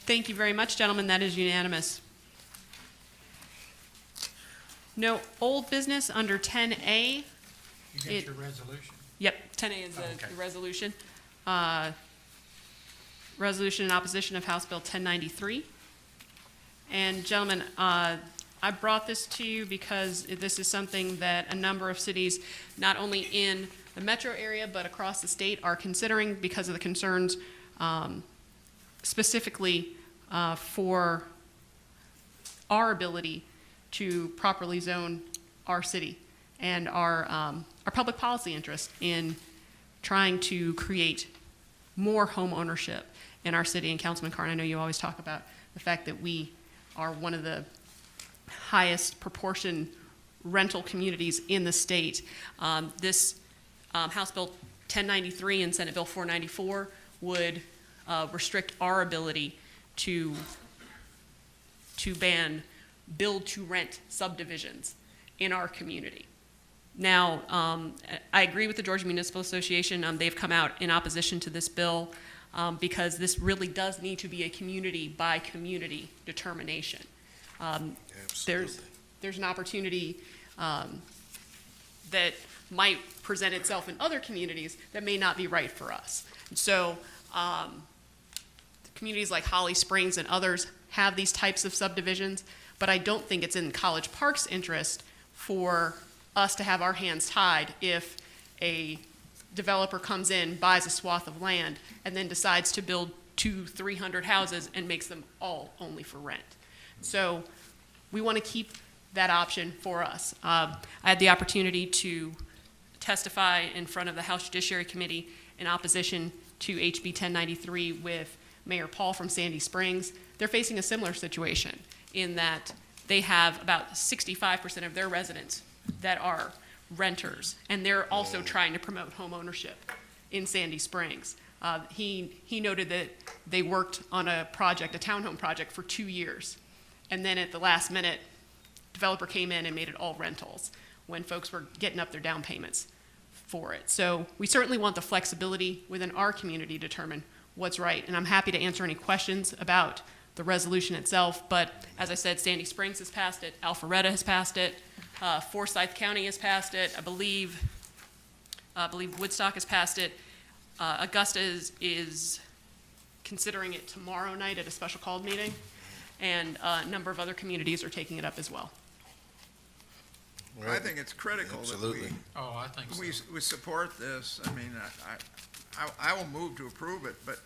Thank you very much, gentlemen. That is unanimous. No old business under 10A. You got It- your resolution? Yep, 10A is Okay. the resolution. Resolution in opposition of House Bill 1093. And gentlemen, I brought this to you because this is something that a number of cities, not only in the metro area, but across the state are considering because of the concerns specifically for our ability to properly zone our city and our public policy interest in trying to create more home ownership in our city. And Councilman Carn, I know you always talk about the fact that we are one of the highest proportion rental communities in the state. This House Bill 1093 and Senate Bill 494 would restrict our ability to ban build-to-rent subdivisions in our community. Now, I agree with the Georgia Municipal Association. They've come out in opposition to this bill because this really does need to be a community-by-community determination. There's an opportunity that might present itself in other communities that may not be right for us. So communities like Holly Springs and others have these types of subdivisions, but I don't think it's in College Park's interest for us to have our hands tied if a developer comes in, buys a swath of land, and then decides to build 200-300 houses and makes them all only for rent. So we want to keep that option for us. I had the opportunity to testify in front of the House Judiciary Committee in opposition to HB 1093 with Mayor Paul from Sandy Springs. They're facing a similar situation in that they have about 65% of their residents that are renters, and they're also trying to promote home ownership in Sandy Springs. He noted that they worked on a project, a townhome project, for 2 years, and then at the last minute, developer came in and made it all rentals when folks were getting up their down payments for it. So we certainly want the flexibility within our community to determine what's right. And I'm happy to answer any questions about the resolution itself, but as I said, Sandy Springs has passed it, Alpharetta has passed it, Forsyth County has passed it, I believe Woodstock has passed it. Augusta is considering it tomorrow night at a special called meeting, and a number of other communities are taking it up as well. I think it's critical Absolutely. that Oh, I think so. we support this. I mean, I will move to approve it, but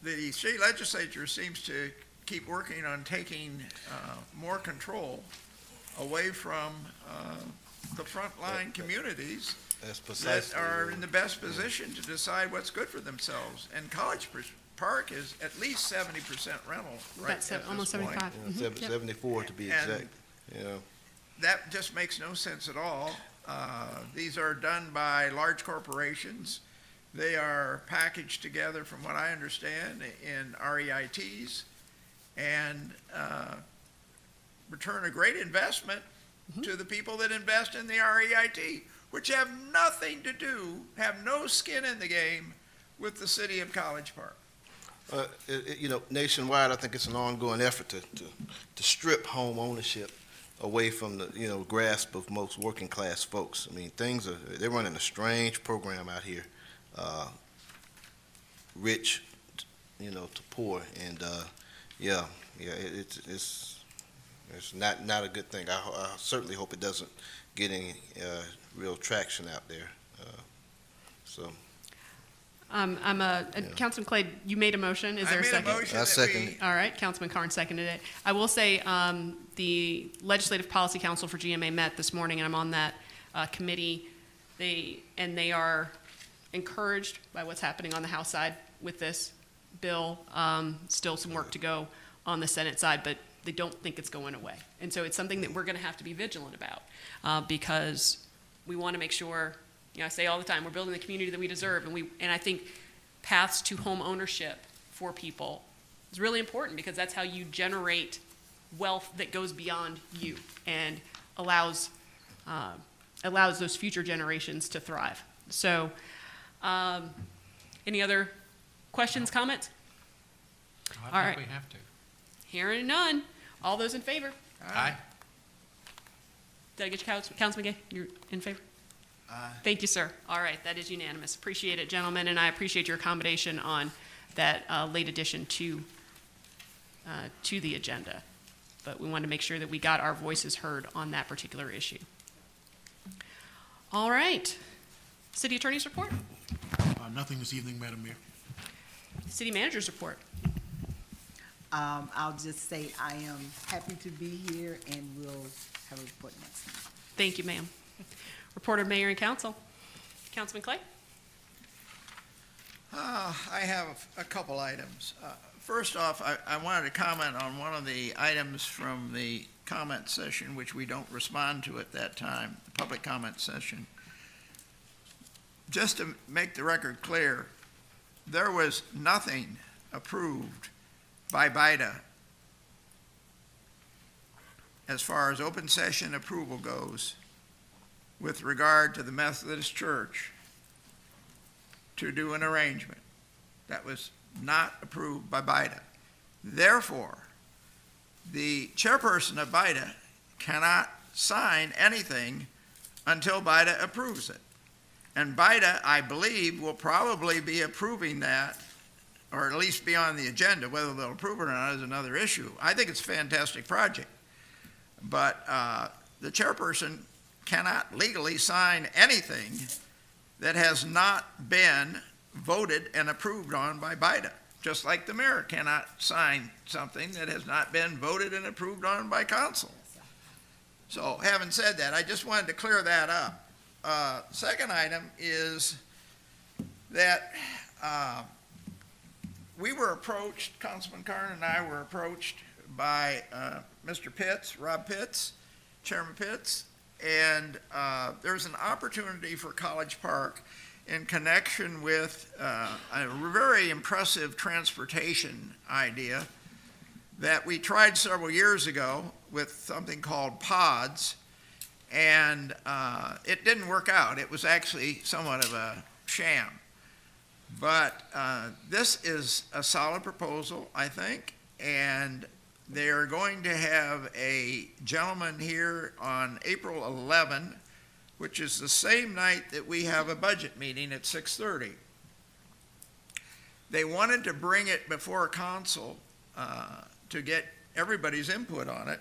the state legislature seems to keep working on taking more control away from the frontline communities That's that precisely. are in the best position to decide what's good for themselves. And College Park is at least 70% rental right That's at this almost point. 75. Yeah, Mhm. Yep. 74 to be And- exact. Yeah. That just makes no sense at all. These are done by large corporations. They are packaged together, from what I understand, in REITs, and return a great investment to the people that invest in the REIT, which have nothing to do, have no skin in the game with the city of College Park. Nationwide, I think it's an ongoing effort to strip home ownership away from the, grasp of most working class folks. I mean, they're running a strange program out here, rich, to poor, and, it's not a good thing. I certainly hope it doesn't get any, real traction out there, so. Councilman Clay, you made a motion. Is there a second? I made a motion I that second we, it. All right, Councilman Carn seconded it. I will say, the Legislative Policy Council for GMA met this morning, and I'm on that committee. They are encouraged by what's happening on the House side with this bill. Still some work to go on the Senate side, but they don't think it's going away. And so it's something that we're going to have to be vigilant about, because we want to make sure, I say all the time, we're building the community that we deserve, and I think paths to home ownership for people is really important, because that's how you generate wealth that goes beyond you and allows those future generations to thrive. So, any other questions, comments? All I right. think we have to. Hearing none. All those in favor? Aye. Did I get you, Councilman Gay? You're in favor? Aye. Thank you, sir. All right, that is unanimous. Appreciate it, gentlemen, and I appreciate your accommodation on that late addition to the agenda. But we wanted to make sure that we got our voices heard on that particular issue. All right. City Attorney's report? Nothing this evening, Madam Mayor. City Manager's report? I'll just say I am happy to be here, and we'll have a report next time. Thank you, ma'am. Report of Mayor and Council. Councilman Clay? I have a couple items. First off, I wanted to comment on one of the items from the comment session, which we don't respond to at that time, the public comment session. Just to make the record clear, there was nothing approved by BIDA as far as open session approval goes with regard to the Methodist Church to do an arrangement. That was not approved by BIDA. Therefore, the chairperson of BIDA cannot sign anything until BIDA approves it. And BIDA, I believe, will probably be approving that, or at least be on the agenda. Whether they'll approve it or not is another issue. I think it's a fantastic project. But the chairperson cannot legally sign anything that has not been voted and approved on by BIDA, just like the mayor cannot sign something that has not been voted and approved on by council. So having said that, I just wanted to clear that up. Second item is that we were approached, Councilman Carn and I were approached by Mr. Pitts, Rob Pitts, Chairman Pitts, and there's an opportunity for College Park in connection with a very impressive transportation idea that we tried several years ago with something called pods, and it didn't work out. It was actually somewhat of sham. But this is a solid proposal, I think, and they are going to have a gentleman here on April 11, which is the same night that we have a budget meeting at 6:30. They wanted to bring it before council to get everybody's input on it,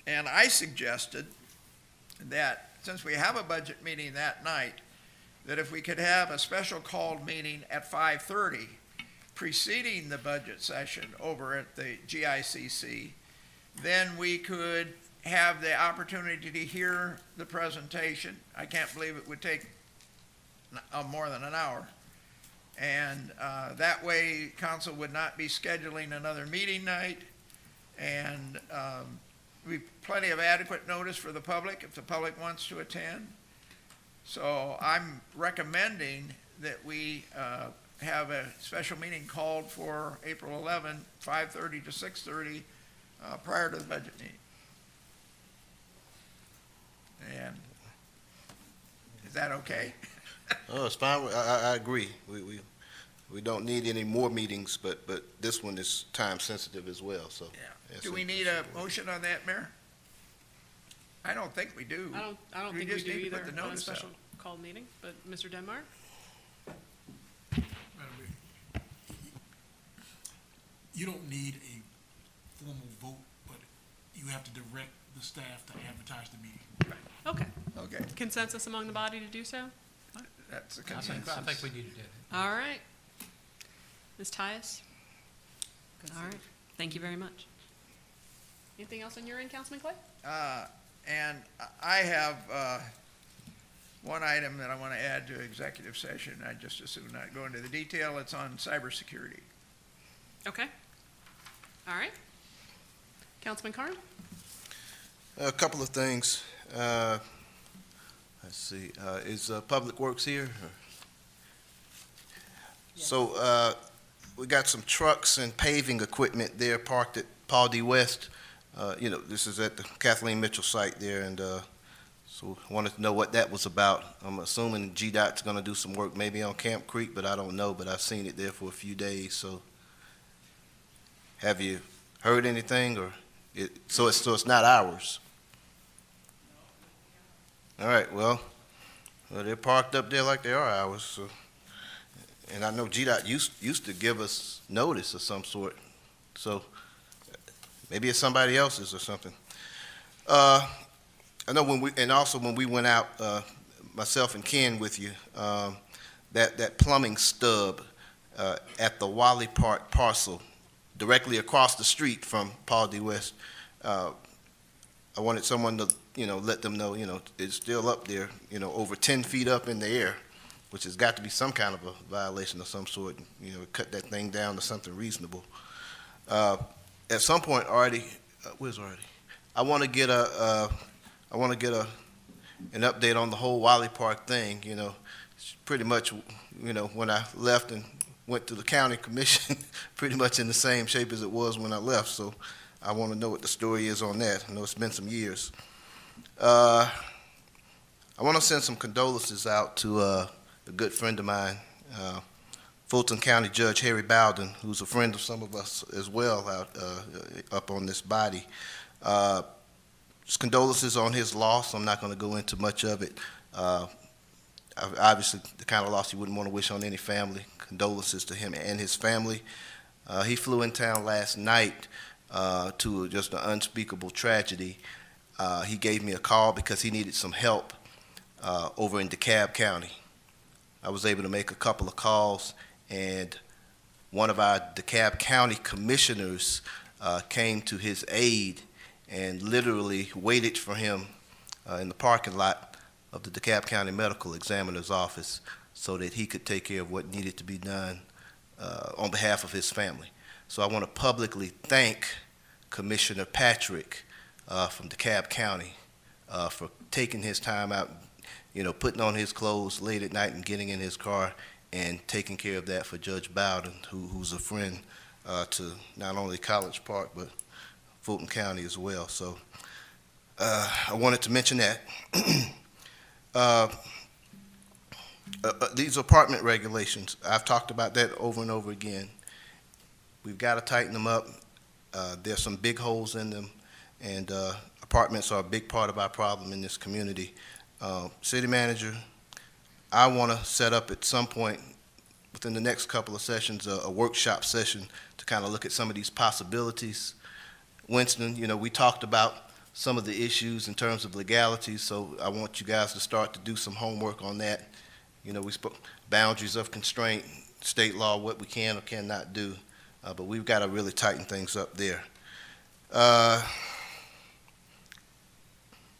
and I suggested that since we have a budget meeting that night, that if we could have a special called meeting at 5:30 preceding the budget session over at the GICC, then we could have the opportunity to hear the presentation. I can't believe it would take more than an hour. And that way, council would not be scheduling another meeting night, and plenty of adequate notice for the public if the public wants to attend. So I'm recommending that we have a special meeting called for April 11, 5:30 to 6:30, prior to the budget meeting. And is that okay? Oh, it's fine. I agree. We don't need any more meetings, but this one is time sensitive as well, so. Yeah. Do we need a motion on that, Mayor? I don't think we do. I don't think we just do need to either put the on a notice special out. called meeting, but Mr. Denmark? Madam Mayor, you don't need a formal vote, but you have to direct the staff to advertise the meeting. Okay. Okay, Consensus among the body to do so? that's the I consensus. think we need to do it. All right. Ms. Tyus? All right. Thank you very much. Anything else on your end, Councilman Clay? And I have one item that I want to add to executive session. I just as soon not go into the detail. It's on cybersecurity. Okay. All right. Councilman Carn? A couple of things. Let's see, is Public Works here? So we got some trucks and paving equipment there parked at Paul D. West. This is at the Kathleen Mitchell site there, and so I wanted to know what that was about. I'm assuming GDOT's going to do some work maybe on Camp Creek, but I don't know, but I've seen it there for a few days. So have you heard anything, or so it's not ours? All right, well, they're parked up there like they are ours, so. And I know GDOT used to give us notice of some sort, so maybe it's somebody else's or something. I know when we went out, myself and Ken with you, that plumbing stub at the Wally Park parcel, directly across the street from Paul D. West, I wanted someone to, let them know, it's still up there, over 10 feet up in the air, which has got to be some kind of a violation of some sort, cut that thing down to something reasonable. At some point, Artie, where's Artie? I want to get an update on the whole Wally Park thing, pretty much, when I left and went to the county commission, pretty much in the same shape as it was when I left, so I want to know what the story is on that. I know it's been some years. I want to send some condolences out to a good friend of mine, Fulton County Judge Harry Bowden, who's a friend of some of us as well out up on this body. Just condolences on his loss. I'm not going to go into much of it. Obviously, the kind of loss you wouldn't want to wish on any family. Condolences to him and his family. He flew in town last night to just an unspeakable tragedy. He gave me a call because he needed some help over in DeKalb County. I was able to make a couple of calls, and one of our DeKalb County commissioners came to his aid and literally waited for him in the parking lot of the DeKalb County Medical Examiner's office so that he could take care of what needed to be done on behalf of his family. So I want to publicly thank Commissioner Patrick from DeKalb County for taking his time out, putting on his clothes late at night and getting in his car and taking care of that for Judge Bowden, who's a friend to not only College Park, but Fulton County as well. So I wanted to mention that. these apartment regulations, I've talked about that over and over again. We've got to tighten them up. There's some big holes in them, and apartments are a big part of our problem in this community. City Manager, I want to set up at some point within the next couple of sessions a workshop session to kind of look at some of these possibilities. Winston, you know, we talked about some of the issues in terms of legalities, so I want you guys to start to do some homework on that. You know, we spoke boundaries of constraint, state law, what we can or cannot do, but we've got to really tighten things up there.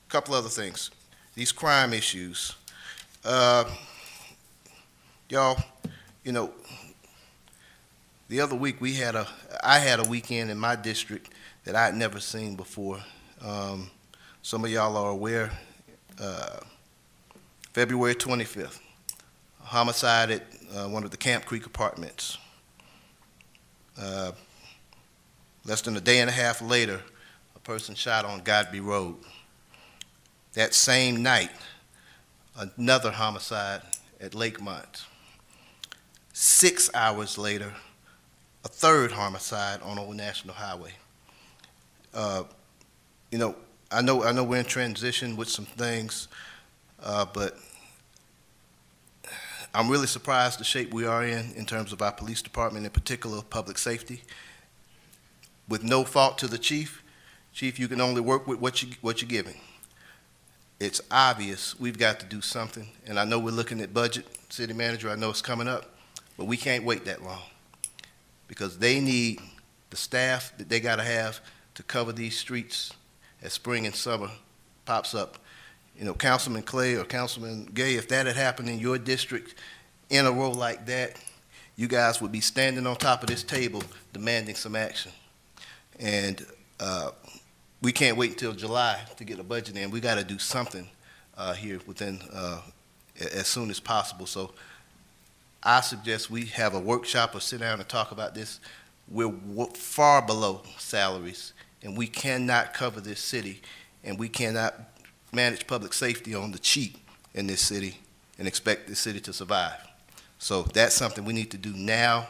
Couple other things. These crime issues. Y'all, you know, the other week I had a weekend in my district that I had never seen before. Some of y'all are aware, February 25th, a homicide at one of the Camp Creek apartments. Less than a day and a half later, a person shot on Godby Road. That same night, another homicide at Lakemont. 6 hours later, a third homicide on Old National Highway. You know, I know we're in transition with some things, but I'm really surprised the shape we are in terms of our police department, in particular public safety. With no fault to the chief, you can only work with what you're giving. It's obvious we've got to do something, and I know we're looking at budget, City Manager, I know it's coming up, but we can't wait that long because they need the staff that they got to have to cover these streets as spring and summer pops up. You know, Councilman Clay or Councilman Gay, if that had happened in your district in a row like that, you guys would be standing on top of this table demanding some action. And we can't wait until July to get a budget in. We got to do something here within as soon as possible. So I suggest we have a workshop or sit down and talk about this. We're far below salaries, and we cannot cover this city, and we cannot manage public safety on the cheap in this city and expect this city to survive. So that's something we need to do now.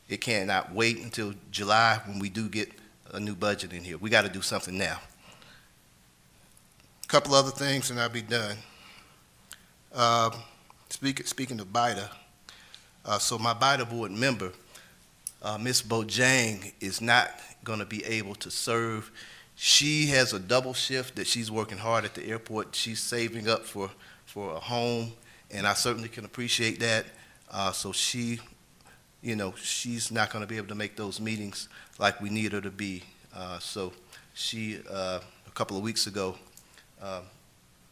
It cannot wait until July when we do get a new budget in here. We got to do something now. A couple other things and I'll be done. Speaking of BIDA, so my BIDA board member, Ms. Bojang, is not going to be able to serve. She has a double shift that she's working hard at the airport. She's saving up for a home, and I certainly can appreciate that. So she, you know, she's not going to be able to make those meetings like we need her to be. So she, a couple of weeks ago,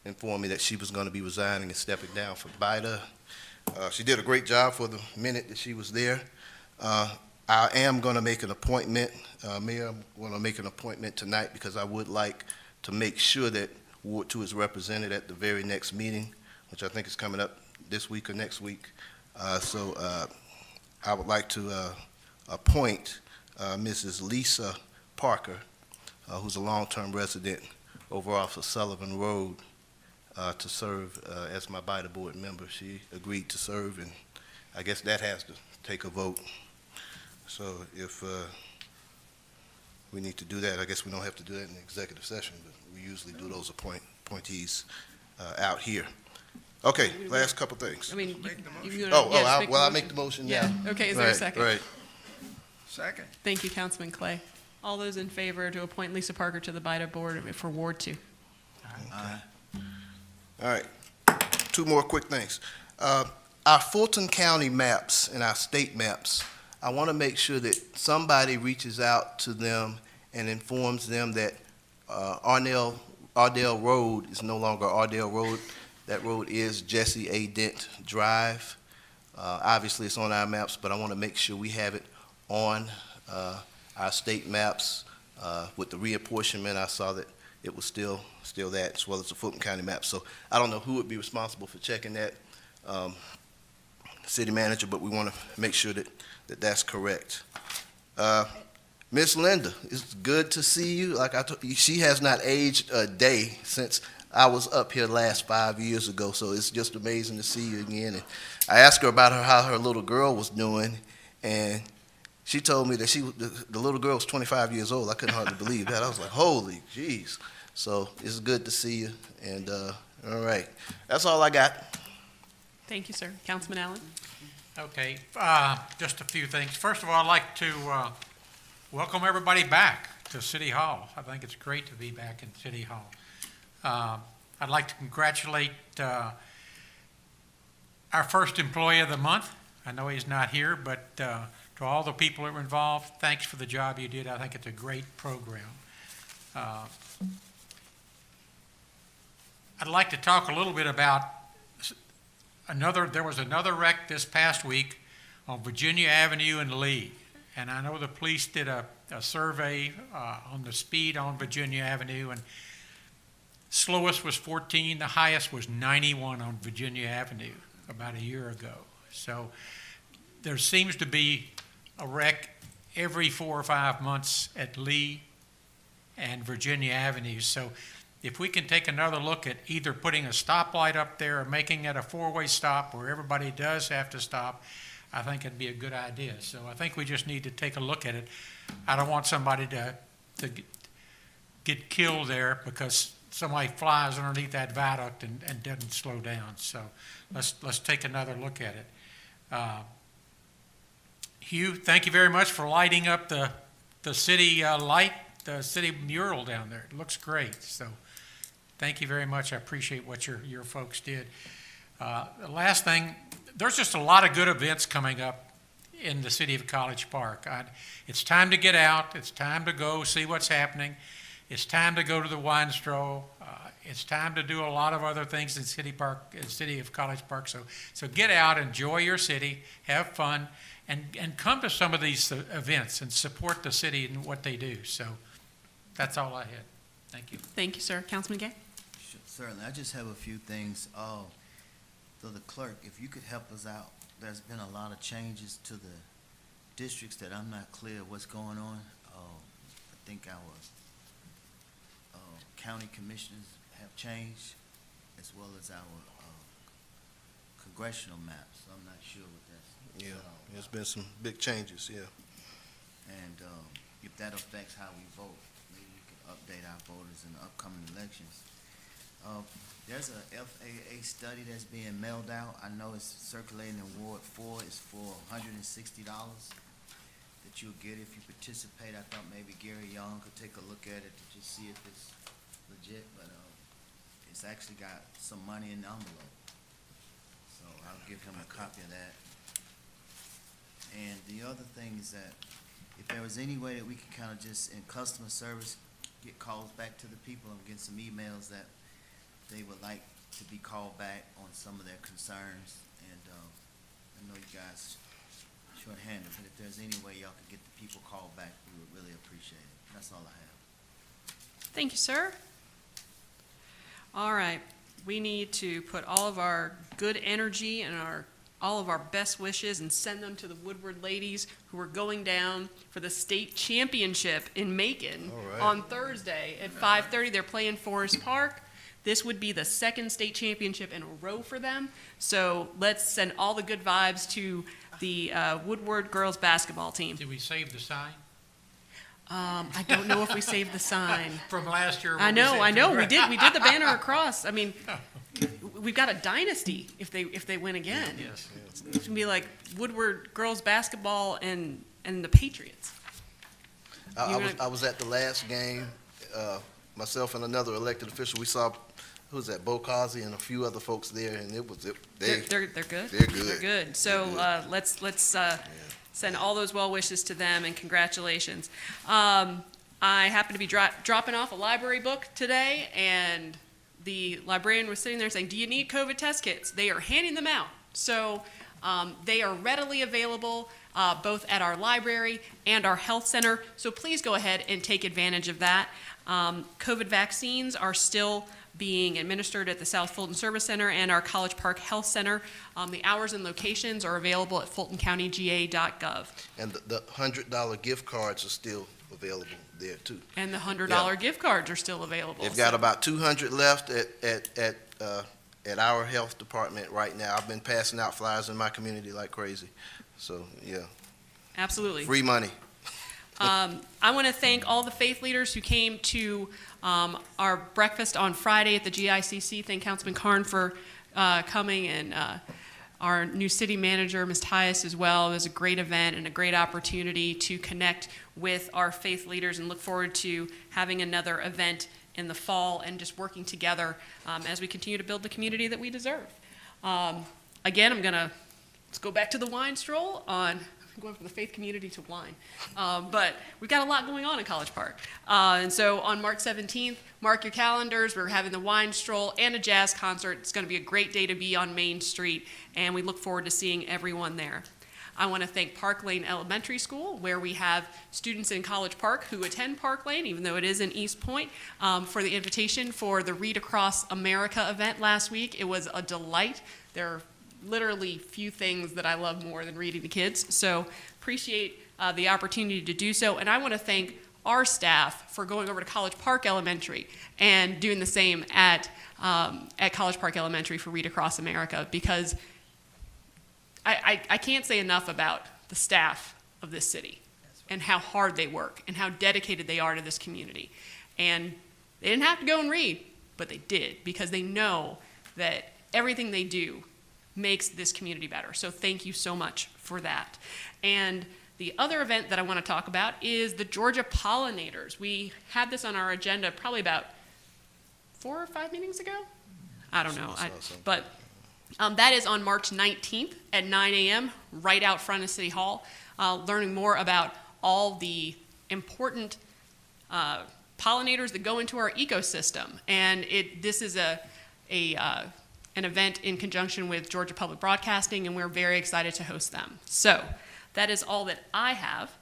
informed me that she was going to be resigning and stepping down for BIDA. She did a great job for the minute that she was there. I am going to make an appointment, Mayor, I'm going to make an appointment tonight because I would like to make sure that Ward 2 is represented at the very next meeting, which I think is coming up this week or next week. So I would like to appoint Mrs. Lisa Parker, who's a long-term resident over off of Sullivan Road, to serve as my BIDA board member. She agreed to serve, and I guess that has to take a vote. So if we need to do that, I guess we don't have to do that in the executive session, but we usually do those appointees out here. Okay, last couple things. I mean, I'll make the motion now. Yeah, okay, is there a second? Right. Second. Thank you, Councilman Clay. All those in favor to appoint Lisa Parker to the BIDA board for Ward 2? All right, two more quick things. Our Fulton County maps and our state maps, I want to make sure that somebody reaches out to them and informs them that Ardell Road is no longer Ardell Road. That road is Jesse A. Dent Drive. Obviously, it's on our maps, but I want to make sure we have it on our state maps. With the reapportionment, I saw that it was still that, as well as the Fulton County map. So I don't know who would be responsible for checking that, city manager, but we want to make sure that that's correct. Miss Linda, it's good to see you. Like I told you, she has not aged a day since I was up here last 5 years ago, so it's just amazing to see you again. And I asked her about how her little girl was doing, and she told me that the little girl was 25 years old. I couldn't hardly believe that. I was like, holy jeez. So it's good to see you, and all right. That's all I got. Thank you, sir. Councilman Allen? Okay, just a few things. First of all, I'd like to welcome everybody back to City Hall. I think it's great to be back in City Hall. I'd like to congratulate our first employee of the month. I know he's not here, but to all the people that were involved, thanks for the job you did. I think it's a great program. I'd like to talk a little bit about there was another wreck this past week on Virginia Avenue in Lee. And I know the police did a survey on the speed on Virginia Avenue, and slowest was 14, the highest was 91 on Virginia Avenue about a year ago. So there seems to be a wreck every 4 or 5 months at Lee and Virginia Avenue. So if we can take another look at either putting a stoplight up there or making it a four-way stop where everybody does have to stop, I think it'd be a good idea. So I think we just need to take a look at it. I don't want somebody to get killed there because somebody flies underneath that viaduct and doesn't slow down. So let's take another look at it. Hugh, thank you very much for lighting up the city the city mural down there. It looks great. So thank you very much. I appreciate what your folks did. The last thing, there's just a lot of good events coming up in the city of College Park. It's time to get out. It's time to go see what's happening. It's time to go to the wine stroll. It's time to do a lot of other things in city of College Park. So get out, enjoy your city, have fun, and come to some of these events and support the city and what they do. So that's all I had. Thank you. Thank you, sir. Councilman Gay? Sure, certainly. I just have a few things. So the clerk, if you could help us out, there's been a lot of changes to the districts that I'm not clear what's going on. I think our county commissioners have changed, as well as our congressional maps. So I'm not sure what that's. Yeah, there's been some big changes, yeah. And if that affects how we vote, maybe we can update our voters in the upcoming elections. There's a FAA study that's being mailed out. I know it's circulating in Ward 4. It's for $160 that you'll get if you participate. I thought maybe Gary Young could take a look at it to just see if it's legit, but it's actually got some money in the envelope. So I'll give him a copy of that. And the other thing is that if there was any way that we could kind of just, in customer service, get calls back to the people. I'm getting some emails that they would like to be called back on some of their concerns. And I know you guys shorthanded, but if there's any way y'all could get the people called back, we would really appreciate it. That's all I have. Thank you, sir. All right. We need to put all of our good energy and all of our best wishes and send them to the Woodward ladies who are going down for the state championship in Macon on Thursday at 5:30. They're playing Forest Park. This would be the second state championship in a row for them. So let's send all the good vibes to the Woodward girls basketball team. Did we save the sign? I don't know if we saved the sign. From last year. I know. We did the banner across. I mean, we've got a dynasty if they win again. Yes. It's gonna be like Woodward girls basketball and the Patriots. I was at the last game. Myself and another elected official. We saw, who was that? Bo Causey and a few other folks there, and they're good. They're good. They're good. They're good. So let's send all those well wishes to them and congratulations. I happen to be dropping off a library book today, and the librarian was sitting there saying, "Do you need COVID test kits?" They are handing them out. So they are readily available both at our library and our health center. So please go ahead and take advantage of that. COVID vaccines are still being administered at the South Fulton Service Center and our College Park Health Center. The hours and locations are available at fultoncountyga.gov. And the $100 gift cards are still available there too. And the $100 gift cards are still available. They've got about 200 left at our health department right now. I've been passing out flyers in my community like crazy. So, yeah. Absolutely. Free money. I want to thank all the faith leaders who came to our breakfast on Friday at the GICC. Thank Councilman Karn for coming, and our new city manager, Ms. Tyus, as well. It was a great event and a great opportunity to connect with our faith leaders, and look forward to having another event in the fall and just working together as we continue to build the community that we deserve. Again, let's go back to the wine stroll on going from the faith community to wine. But we've got a lot going on in College Park. And so on March 17th, mark your calendars. We're having the wine stroll and a jazz concert. It's going to be a great day to be on Main Street, and we look forward to seeing everyone there. I want to thank Park Lane Elementary School, where we have students in College Park who attend Park Lane, even though it is in East Point, for the invitation for the Read Across America event last week. It was a delight. There are literally few things that I love more than reading to kids, so appreciate the opportunity to do so. And I want to thank our staff for going over to College Park Elementary and doing the same at College Park Elementary for Read Across America, because I can't say enough about the staff of this city and how hard they work and how dedicated they are to this community. And they didn't have to go and read, but they did, because they know that everything they do makes this community better. So thank you so much for that. And the other event that I want to talk about is the Georgia Pollinators. We had this on our agenda probably about 4 or 5 meetings ago. I don't know. But that is on March 19th at 9 a.m. right out front of City Hall, learning more about all the important pollinators that go into our ecosystem. And this is an event in conjunction with Georgia Public Broadcasting, and we're very excited to host them. So that is all that I have.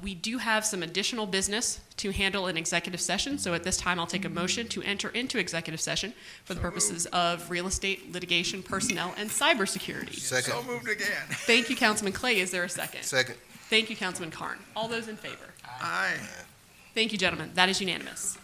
We do have some additional business to handle in executive session, so at this time I'll take a motion to enter into executive session for the purposes of real estate, litigation, personnel, and cybersecurity. Second. So moved again. Thank you, Councilman Clay. Is there a second? Second. Thank you, Councilman Karn. All those in favor? Aye. Thank you, gentlemen. That is unanimous.